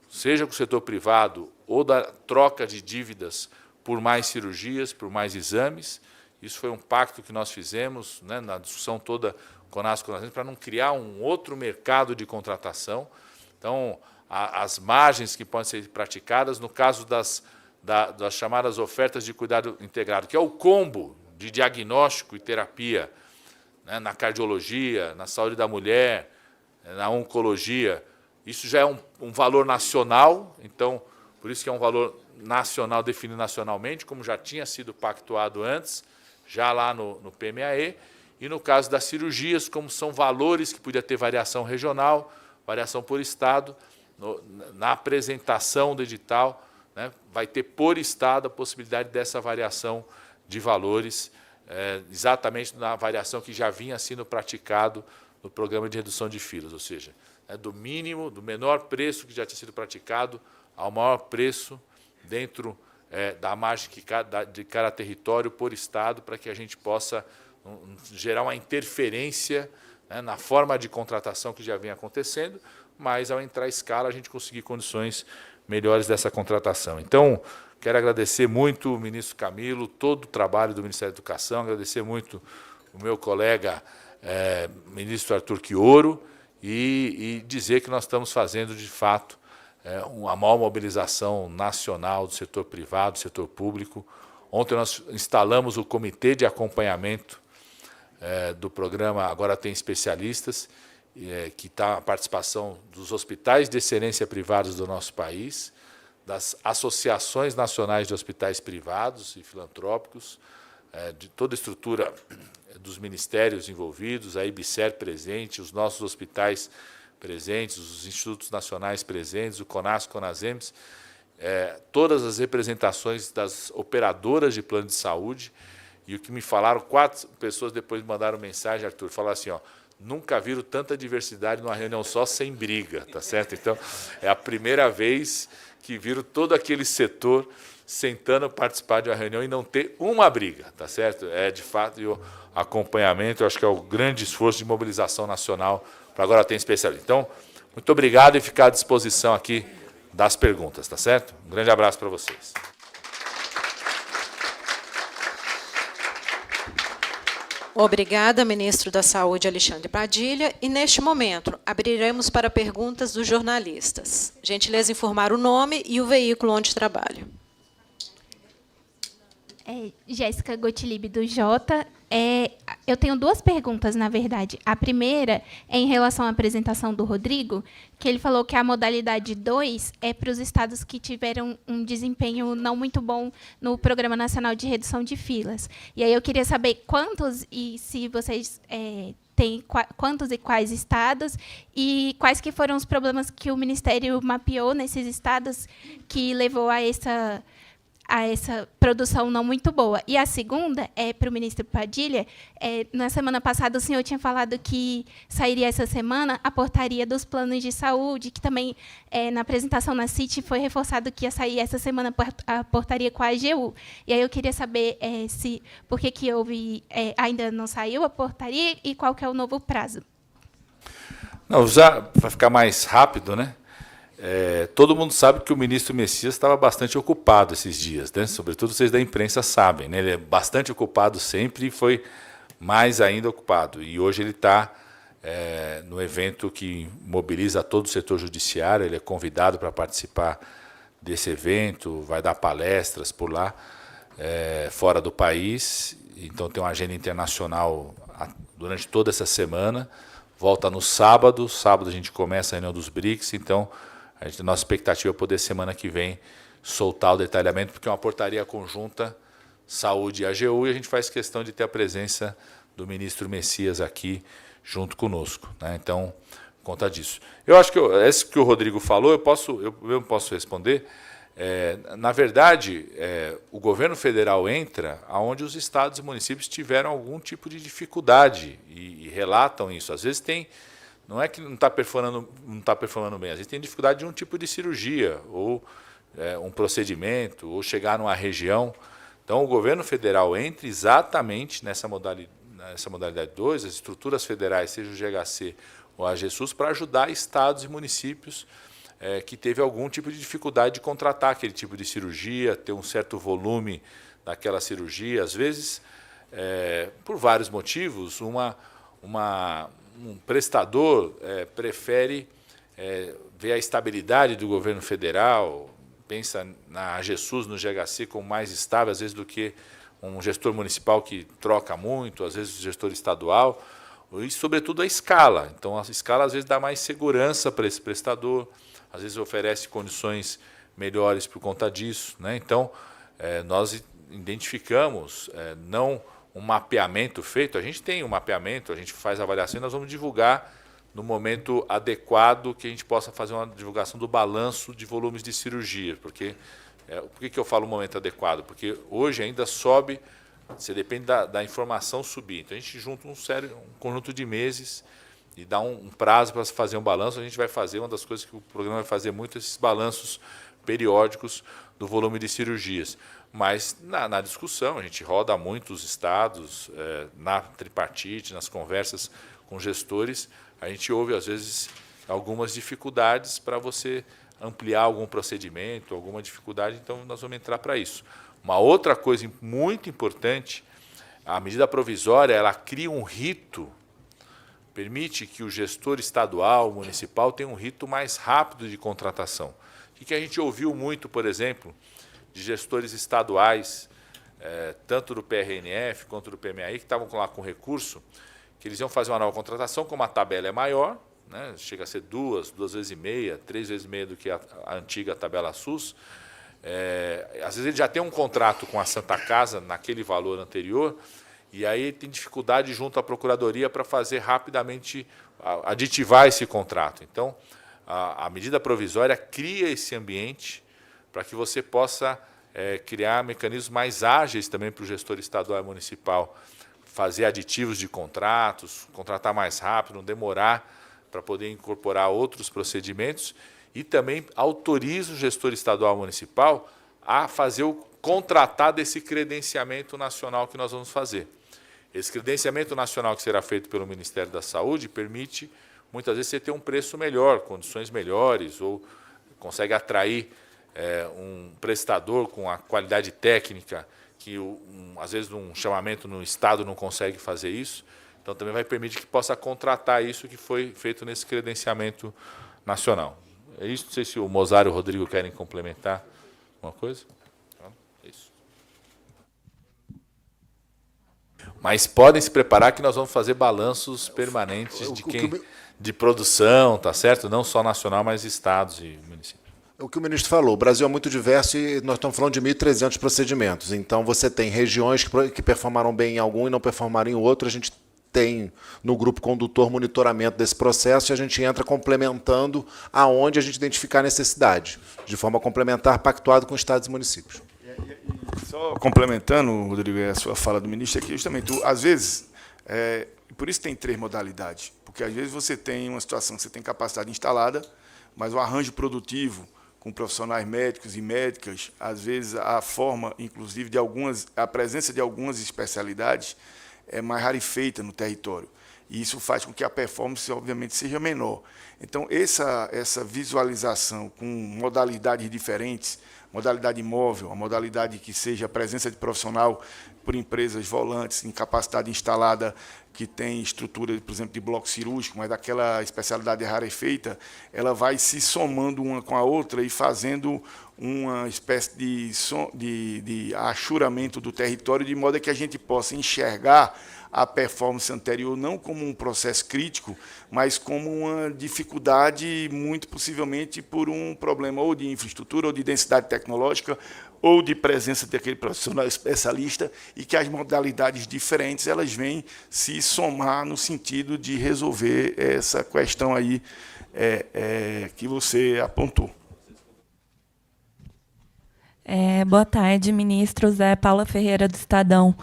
seja com o setor privado ou da troca de dívidas por mais cirurgias, por mais exames. Isso foi um pacto que nós fizemos, né, na discussão toda CONAS-CONASEMS, para não criar um outro mercado de contratação. Então, as margens que podem ser praticadas, no caso das chamadas ofertas de cuidado integrado, que é o combo de diagnóstico e terapia, né, na cardiologia, na saúde da mulher, na oncologia, isso já é um valor nacional, então, por isso que é um valor nacional, definido nacionalmente, como já tinha sido pactuado antes, já lá no PMAE, e no caso das cirurgias, como são valores que podia ter variação regional, variação por estado, na apresentação do edital, né, vai ter por estado a possibilidade dessa variação de valores, exatamente na variação que já vinha sendo praticado no programa de redução de filas, ou seja, do mínimo, do menor preço que já tinha sido praticado ao maior preço dentro da margem de cada território por estado, para que a gente possa gerar uma interferência, né, na forma de contratação que já vinha acontecendo, mas, ao entrar a escala, a gente conseguir condições melhores dessa contratação. Então, quero agradecer muito o ministro Camilo, todo o trabalho do Ministério da Educação, agradecer muito o meu colega, ministro Arthur Quioro, e dizer que nós estamos fazendo, de fato, uma maior mobilização nacional do setor privado, do setor público. Ontem nós instalamos o Comitê de Acompanhamento do programa Agora Tem Especialistas, que está a participação dos hospitais de excelência privados do nosso país, das associações nacionais de hospitais privados e filantrópicos, de toda a estrutura dos ministérios envolvidos, a IBSER presente, os nossos hospitais presentes, os institutos nacionais presentes, o CONAS-CONASEMS, todas as representações das operadoras de plano de saúde. E o que me falaram, 4 pessoas depois me mandaram mensagem, Arthur, falaram assim, nunca viram tanta diversidade numa reunião só sem briga, tá certo? Então, é a primeira vez que viram todo aquele setor sentando participar de uma reunião e não ter uma briga, tá certo? De fato, o acompanhamento, eu acho que é o grande esforço de mobilização nacional para Agora Tem Especialista. Então, muito obrigado e ficar à disposição aqui das perguntas, tá certo? Um grande abraço para vocês. Obrigada, ministro da Saúde, Alexandre Padilha. E, neste momento, abriremos para perguntas dos jornalistas. Gentileza informar o nome e o veículo onde trabalha. Jéssica Gottlieb, do Jota. Eu tenho duas perguntas, na verdade. A primeira é em relação à apresentação do Rodrigo, que ele falou que a modalidade 2 é para os estados que tiveram um desempenho não muito bom no Programa Nacional de Redução de Filas. E aí eu queria saber quantos e se vocês têm quantos e quais estados e quais que foram os problemas que o Ministério mapeou nesses estados que levou a essa produção não muito boa. E a segunda é para o ministro Padilha. Na semana passada, o senhor tinha falado que sairia essa semana a portaria dos planos de saúde, que também, na apresentação na CIT, foi reforçado que ia sair essa semana a portaria com a AGU. E aí eu queria saber por que houve, ainda não saiu a portaria e qual que é o novo prazo. Não, já para ficar mais rápido, né? Todo mundo sabe que o ministro Messias estava bastante ocupado esses dias, né? Sobretudo vocês da imprensa sabem, né? Ele é bastante ocupado sempre e foi mais ainda ocupado. E hoje ele está no evento que mobiliza todo o setor judiciário, ele é convidado para participar desse evento, vai dar palestras por lá, fora do país, então tem uma agenda internacional durante toda essa semana, volta no sábado a gente começa a reunião dos BRICS, então a nossa expectativa é poder, semana que vem, soltar o detalhamento, porque é uma portaria conjunta, saúde e AGU, e a gente faz questão de ter a presença do ministro Messias aqui junto conosco, né? Então, por conta disso. Eu acho que esse que o Rodrigo falou, eu mesmo posso responder. Na verdade, o governo federal entra onde os estados e municípios tiveram algum tipo de dificuldade e relatam isso. Às vezes tem... Não é que não está performando bem, às vezes tem dificuldade de um tipo de cirurgia, ou um procedimento, ou chegar numa região. Então, o governo federal entra exatamente nessa modalidade 2, as estruturas federais, seja o GHC ou a AGSUS, para ajudar estados e municípios que teve algum tipo de dificuldade de contratar aquele tipo de cirurgia, ter um certo volume daquela cirurgia. Às vezes, por vários motivos, um prestador prefere ver a estabilidade do governo federal, pensa na AGSUS, no GHC, como mais estável, às vezes, do que um gestor municipal que troca muito, às vezes o gestor estadual, e, sobretudo, a escala. Então, a escala, às vezes, dá mais segurança para esse prestador, às vezes oferece condições melhores por conta disso, né? Então, nós identificamos, não um mapeamento feito, a gente tem um mapeamento, a gente faz a avaliação e nós vamos divulgar no momento adequado que a gente possa fazer uma divulgação do balanço de volumes de cirurgia, porque por que eu falo momento adequado? Porque hoje ainda sobe, você depende da informação subir. Então a gente junta um conjunto de meses e dá um prazo para fazer um balanço. A gente vai fazer, uma das coisas que o programa vai fazer muito, esses balanços periódicos do volume de cirurgias. Mas, na discussão, a gente roda muitos estados, na tripartite, nas conversas com gestores, a gente ouve, às vezes, algumas dificuldades para você ampliar algum procedimento, alguma dificuldade, então nós vamos entrar para isso. Uma outra coisa muito importante, a medida provisória, ela cria um rito, permite que o gestor estadual, municipal, tenha um rito mais rápido de contratação. O que a gente ouviu muito, por exemplo, de gestores estaduais, tanto do PRNF quanto do PMAI, que estavam lá com recurso, que eles iam fazer uma nova contratação, como a tabela é maior, né, chega a ser 2 vezes e meia, 3 vezes e meia do que a antiga tabela SUS. Às vezes ele já tem um contrato com a Santa Casa naquele valor anterior, e aí tem dificuldade junto à Procuradoria para fazer rapidamente, aditivar esse contrato. Então, a medida provisória cria esse ambiente para que você possa criar mecanismos mais ágeis também para o gestor estadual e municipal, fazer aditivos de contratos, contratar mais rápido, não demorar para poder incorporar outros procedimentos, e também autoriza o gestor estadual e municipal a fazer o contratar desse credenciamento nacional que nós vamos fazer. Esse credenciamento nacional que será feito pelo Ministério da Saúde permite, muitas vezes, você ter um preço melhor, condições melhores, ou consegue atrair um prestador com a qualidade técnica que, às vezes, um chamamento no Estado não consegue fazer isso. Então, também vai permitir que possa contratar isso que foi feito nesse credenciamento nacional. É isso. Não sei se o Mozart e o Rodrigo querem complementar alguma coisa. É isso. Mas podem se preparar que nós vamos fazer balanços permanentes de produção, tá certo? Não só nacional, mas estados e municípios. O que o ministro falou, o Brasil é muito diverso e nós estamos falando de 1.300 procedimentos. Então, você tem regiões que performaram bem em algum e não performaram em outro. A gente tem no grupo condutor monitoramento desse processo e a gente entra complementando aonde a gente identificar a necessidade, de forma complementar, pactuado com estados e municípios. Só complementando, Rodrigo, a sua fala do ministro, é que justamente, às vezes, por isso tem 3 modalidades, porque às vezes você tem uma situação que você tem capacidade instalada, mas o arranjo produtivo com profissionais médicos e médicas, às vezes a forma, inclusive, a presença de algumas especialidades é mais rarefeita no território. E isso faz com que a performance, obviamente, seja menor. Então, essa visualização com modalidades diferentes, modalidade móvel, a modalidade que seja a presença de profissional por empresas volantes, em capacidade instalada, que tem estrutura, por exemplo, de bloco cirúrgico, mas daquela especialidade rarefeita, ela vai se somando uma com a outra e fazendo uma espécie de achuramento do território, de modo que a gente possa enxergar a performance anterior não como um processo crítico, mas como uma dificuldade, muito possivelmente por um problema ou de infraestrutura, ou de densidade tecnológica, ou de presença daquele profissional especialista, e que as modalidades diferentes elas vêm se somar no sentido de resolver essa questão aí que você apontou. Boa tarde, ministro. Zé Paula Ferreira, do Estadão.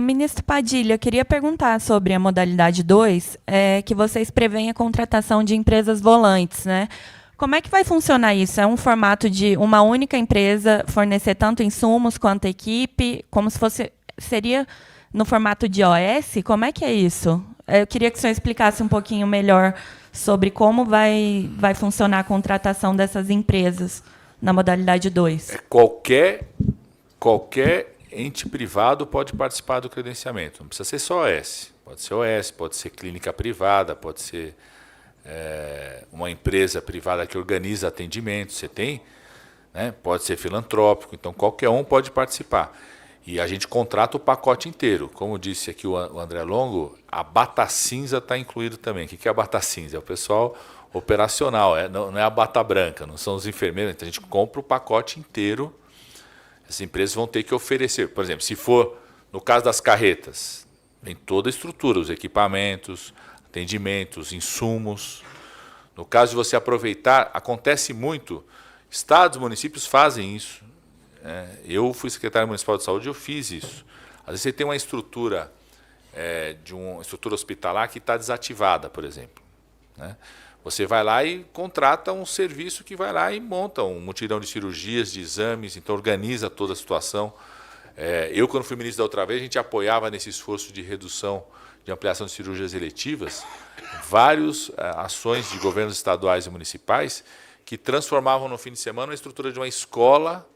Ministro Padilha, queria perguntar sobre a modalidade 2, que vocês preveem a contratação de empresas volantes, né? Como é que vai funcionar isso? É um formato de uma única empresa fornecer tanto insumos quanto equipe, como se seria no formato de OS? Como é que é isso? Eu queria que o senhor explicasse um pouquinho melhor sobre como vai funcionar a contratação dessas empresas na modalidade 2. Qualquer ente privado pode participar do credenciamento. Não precisa ser só OS. Pode ser OS, pode ser clínica privada, pode ser uma empresa privada que organiza atendimento. Você tem, né? Pode ser filantrópico. Então, qualquer um pode participar. E a gente contrata o pacote inteiro. Como disse aqui o André Longo, a bata cinza está incluído também. O que é a bata cinza? É o pessoal operacional, não é a bata branca, não são os enfermeiros. Então, a gente compra o pacote inteiro. As empresas vão ter que oferecer. Por exemplo, se for no caso das carretas, tem toda a estrutura, os equipamentos, atendimentos, insumos. No caso de você aproveitar, acontece muito, estados e municípios fazem isso. Eu fui secretário municipal de saúde e eu fiz isso. Às vezes você tem uma estrutura, de uma estrutura hospitalar que está desativada, por exemplo, né? Você vai lá e contrata um serviço que vai lá e monta um mutirão de cirurgias, de exames, então organiza toda a situação. Eu, quando fui ministro da outra vez, a gente apoiava nesse esforço de redução, de ampliação de cirurgias eletivas, várias ações de governos estaduais e municipais que transformavam no fim de semana a estrutura de uma escola.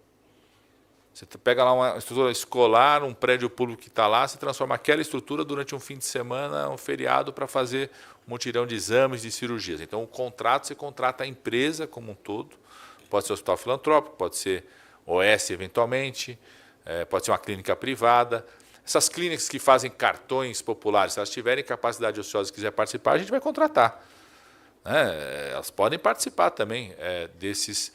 Você pega lá uma estrutura escolar, um prédio público que está lá, você transforma aquela estrutura durante um fim de semana, um feriado, para fazer um mutirão de exames, de cirurgias. Então, o contrato, você contrata a empresa como um todo, pode ser hospital filantrópico, pode ser OS eventualmente, pode ser uma clínica privada. Essas clínicas que fazem cartões populares, se elas tiverem capacidade ociosa e quiser participar, a gente vai contratar. Elas podem participar também desses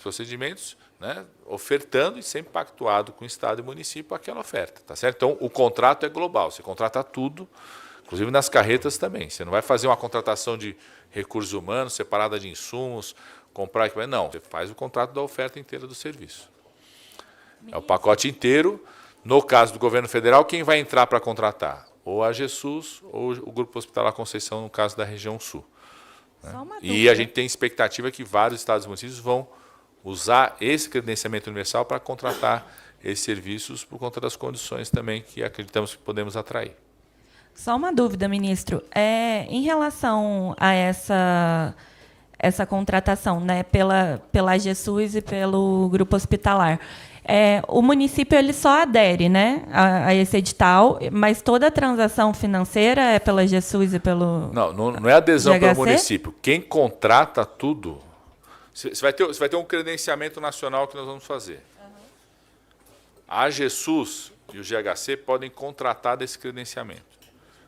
procedimentos, né, ofertando e sempre pactuado com o Estado e município aquela oferta. Tá certo? Então, o contrato é global, você contrata tudo, inclusive nas carretas também. Você não vai fazer uma contratação de recursos humanos separada de insumos, comprar equipamento. Não, você faz o contrato da oferta inteira do serviço. É o pacote inteiro. No caso do governo federal, quem vai entrar para contratar? Ou a GESUS ou o Grupo Hospitalar Conceição, no caso da região sul. Né? E a gente tem expectativa que vários estados e municípios vão usar esse credenciamento universal para contratar esses serviços por conta das condições também que acreditamos que podemos atrair. Só uma dúvida, ministro. Em relação a essa contratação, né, pela GESUS e pelo Grupo Hospitalar, o município ele só adere, né, a esse edital, mas toda a transação financeira é pela GESUS e pelo Não é adesão GHC? pelo município. Quem contrata tudo... Você vai ter um credenciamento nacional que nós vamos fazer. A GESUS e o GHC podem contratar desse credenciamento.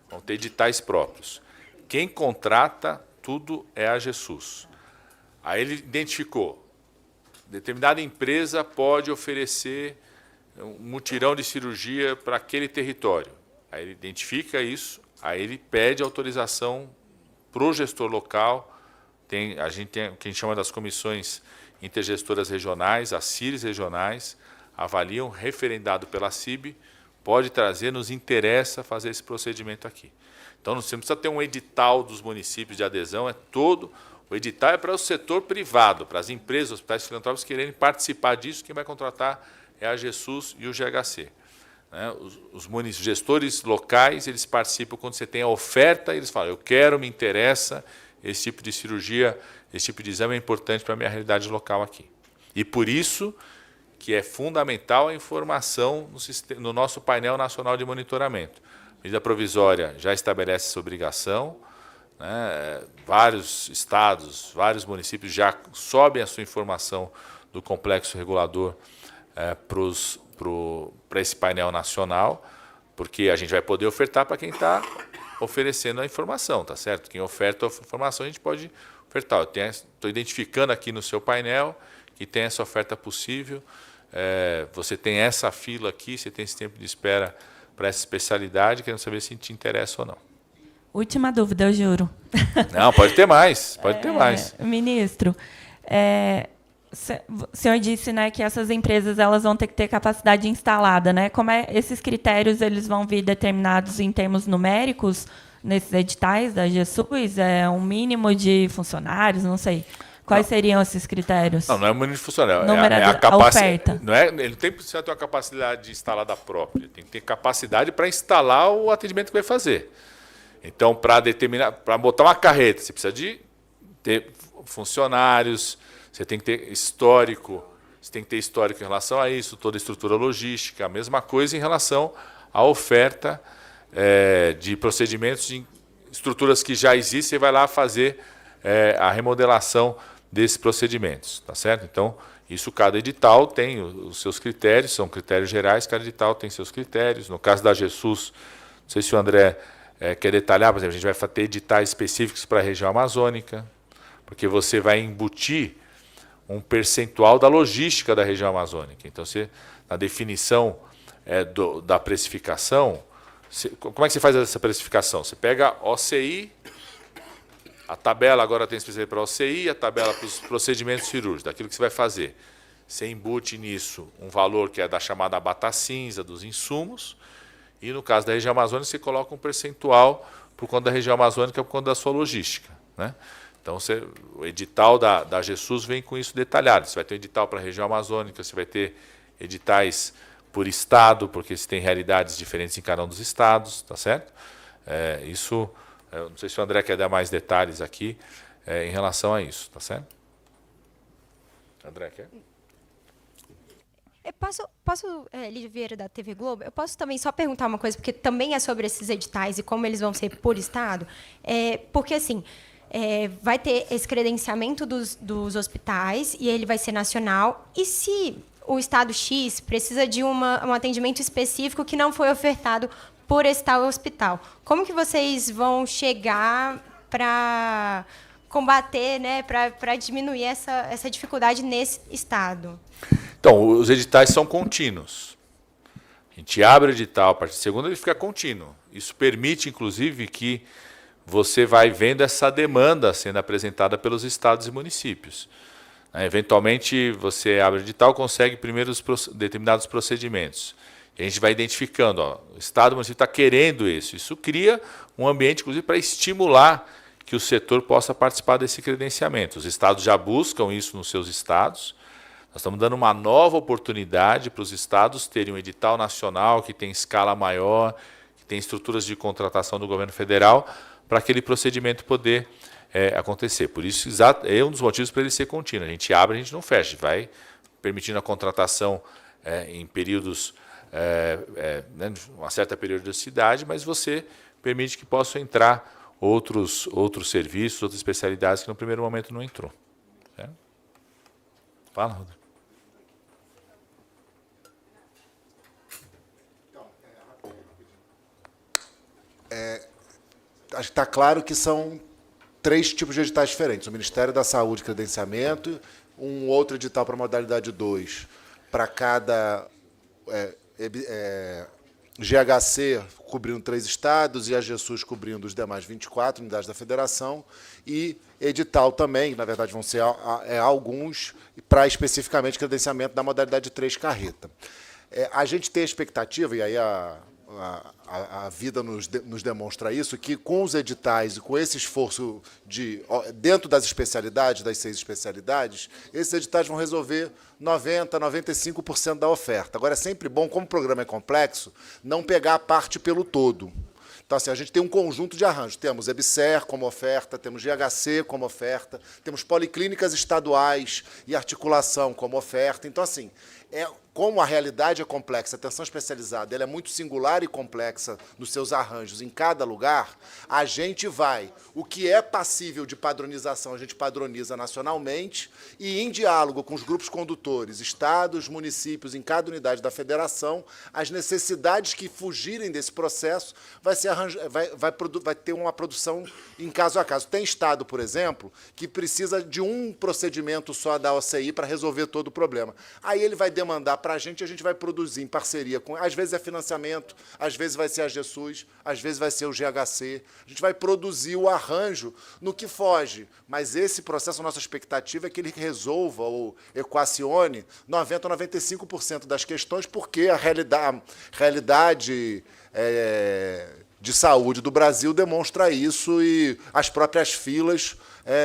Vão ter editais próprios. Quem contrata tudo é a AGESUS. Aí ele identificou, determinada empresa pode oferecer um mutirão de cirurgia para aquele território. Aí ele identifica isso, aí ele pede autorização para o gestor local. A gente tem o que a gente chama das comissões intergestoras regionais, as CIRs regionais, avaliam, referendado pela CIB, pode trazer, nos interessa fazer esse procedimento aqui. Então, você não precisa ter um edital dos municípios de adesão, o edital é para o setor privado, para as empresas, hospitais filantrópicos quererem participar disso, quem vai contratar é a AGESUS e o GHC. Né? Os gestores locais, eles participam quando você tem a oferta, eles falam, eu quero, me interessa, esse tipo de cirurgia, esse tipo de exame é importante para a minha realidade local aqui. E por isso que é fundamental a informação no nosso painel nacional de monitoramento. A medida provisória já estabelece essa obrigação, né? Vários estados, vários municípios já sobem a sua informação do complexo regulador para esse painel nacional, porque a gente vai poder ofertar para quem está oferecendo a informação, tá certo? Quem oferta a informação, a gente pode ofertar. Estou identificando aqui no seu painel que tem essa oferta possível, você tem essa fila aqui, você tem esse tempo de espera para essa especialidade, querendo saber se te interessa ou não. Última dúvida, eu juro. Não, pode ter mais, pode ter mais. Ministro, o senhor disse, né, que essas empresas elas vão ter que ter capacidade instalada, né? Como esses critérios eles vão vir determinados em termos numéricos nesses editais da AGESUS? É um mínimo de funcionários, não sei. Quais seriam esses critérios? Não é o mínimo de funcionário, a oferta. Ele não tem que ter uma capacidade instalada própria, tem que ter capacidade para instalar o atendimento que vai fazer. Então, para botar uma carreta, você precisa de ter funcionários, você tem que ter histórico, em relação a isso, toda a estrutura logística, a mesma coisa em relação à oferta de procedimentos, de estruturas que já existem, você vai lá fazer a remodelação desses procedimentos, tá certo? Então, isso cada edital tem os seus critérios, são critérios gerais, cada edital tem seus critérios. No caso da AGESUS, não sei se o André quer detalhar, por exemplo, a gente vai ter editais específicos para a região amazônica, porque você vai embutir um percentual da logística da região amazônica. Então, na definição da precificação, como é que você faz essa precificação? Você pega a OCI, a tabela agora tem especialidade para a OCI, a tabela para os procedimentos cirúrgicos, daquilo que você vai fazer. Você embute nisso um valor que é da chamada bata cinza dos insumos, e no caso da região amazônica você coloca um percentual por conta da região amazônica, por conta da sua logística, né? Então, o edital da AGESUS vem com isso detalhado. Você vai ter um edital para a região amazônica, você vai ter editais por estado, porque você tem realidades diferentes em cada um dos estados, tá certo? Eu não sei se o André quer dar mais detalhes aqui em relação a isso, tá certo? André, quer? Lídia Vieira, da TV Globo, eu posso também só perguntar uma coisa, porque também é sobre esses editais e como eles vão ser por estado? Porque, assim, vai ter esse credenciamento dos hospitais e ele vai ser nacional. E se o estado X precisa de um atendimento específico que não foi ofertado por esse tal hospital, como que vocês vão chegar para combater, né, para diminuir essa dificuldade nesse estado? Então, os editais são contínuos. A gente abre o edital, a partir de segunda ele fica contínuo. Isso permite, inclusive, que você vai vendo essa demanda sendo apresentada pelos estados e municípios. Eventualmente, você abre o edital, consegue primeiro determinados procedimentos. E a gente vai identificando, o estado e o município está querendo isso. Isso cria um ambiente, inclusive, para estimular que o setor possa participar desse credenciamento. Os estados já buscam isso nos seus estados. Nós estamos dando uma nova oportunidade para os estados terem um edital nacional que tem escala maior, que tem estruturas de contratação do governo federal, para aquele procedimento poder acontecer. Por isso, é um dos motivos para ele ser contínuo. A gente abre, a gente não fecha, vai permitindo a contratação em períodos, uma certa periodicidade, mas você permite que possam entrar outros serviços, outras especialidades que no primeiro momento não entrou. Certo? Fala, Rodrigo. acho que está claro que são 3 tipos de editais diferentes. O Ministério da Saúde, credenciamento, um outro edital para a modalidade 2, para cada GHC cobrindo 3 estados e a GESUS cobrindo os demais 24 unidades da federação, e edital também, na verdade vão ser alguns, para especificamente credenciamento da modalidade 3 carreta. A gente tem a expectativa, e aí a vida nos demonstra isso, que com os editais e com esse esforço dentro das especialidades, das 6 especialidades, esses editais vão resolver 90%, 95% da oferta. Agora, é sempre bom, como o programa é complexo, não pegar a parte pelo todo. Então, assim, a gente tem um conjunto de arranjos. Temos EBSER como oferta, temos GHC como oferta, temos policlínicas estaduais e articulação como oferta. Então, assim, como a realidade é complexa, a atenção especializada ela é muito singular e complexa nos seus arranjos em cada lugar, a gente vai, o que é passível de padronização, a gente padroniza nacionalmente e, em diálogo com os grupos condutores, estados, municípios, em cada unidade da federação, as necessidades que fugirem desse processo vai ter uma produção em caso a caso. Tem estado, por exemplo, que precisa de um procedimento só da OCI para resolver todo o problema. Aí ele vai demandar para a gente vai produzir em parceria com... Às vezes é financiamento, às vezes vai ser a GESUS, às vezes vai ser o GHC. A gente vai produzir o arranjo no que foge. Mas esse processo, a nossa expectativa é que ele resolva ou equacione 90% ou 95% das questões, porque a realidade de saúde do Brasil demonstra isso e as próprias filas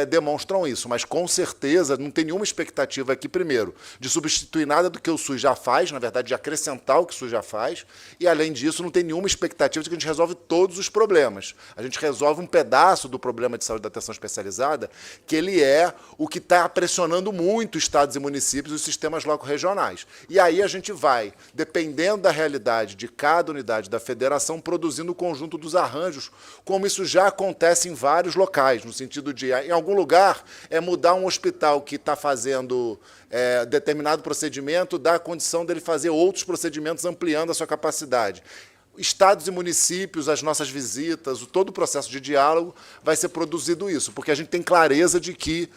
demonstram isso, mas com certeza não tem nenhuma expectativa aqui, primeiro, de substituir nada do que o SUS já faz, na verdade, de acrescentar o que o SUS já faz, e, além disso, não tem nenhuma expectativa de que a gente resolve todos os problemas. A gente resolve um pedaço do problema de saúde da atenção especializada, que ele é o que está pressionando muito estados e municípios e os sistemas loco-regionais. E aí a gente vai, dependendo da realidade de cada unidade da federação, produzindo o conjunto dos arranjos, como isso já acontece em vários locais, no sentido de, em algum lugar, mudar um hospital que está fazendo determinado procedimento, dar a condição dele fazer outros procedimentos, ampliando a sua capacidade. Estados e municípios, as nossas visitas, todo o processo de diálogo vai ser produzido isso, porque a gente tem clareza de que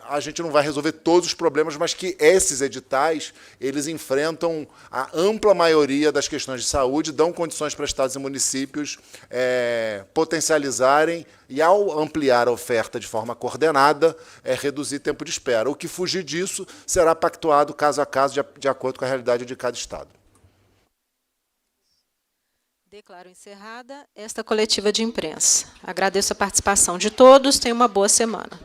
a gente não vai resolver todos os problemas, mas que esses editais eles enfrentam a ampla maioria das questões de saúde, dão condições para estados e municípios potencializarem e, ao ampliar a oferta de forma coordenada, reduzir tempo de espera. O que fugir disso será pactuado caso a caso, de acordo com a realidade de cada estado. Declaro encerrada esta coletiva de imprensa. Agradeço a participação de todos. Tenha uma boa semana.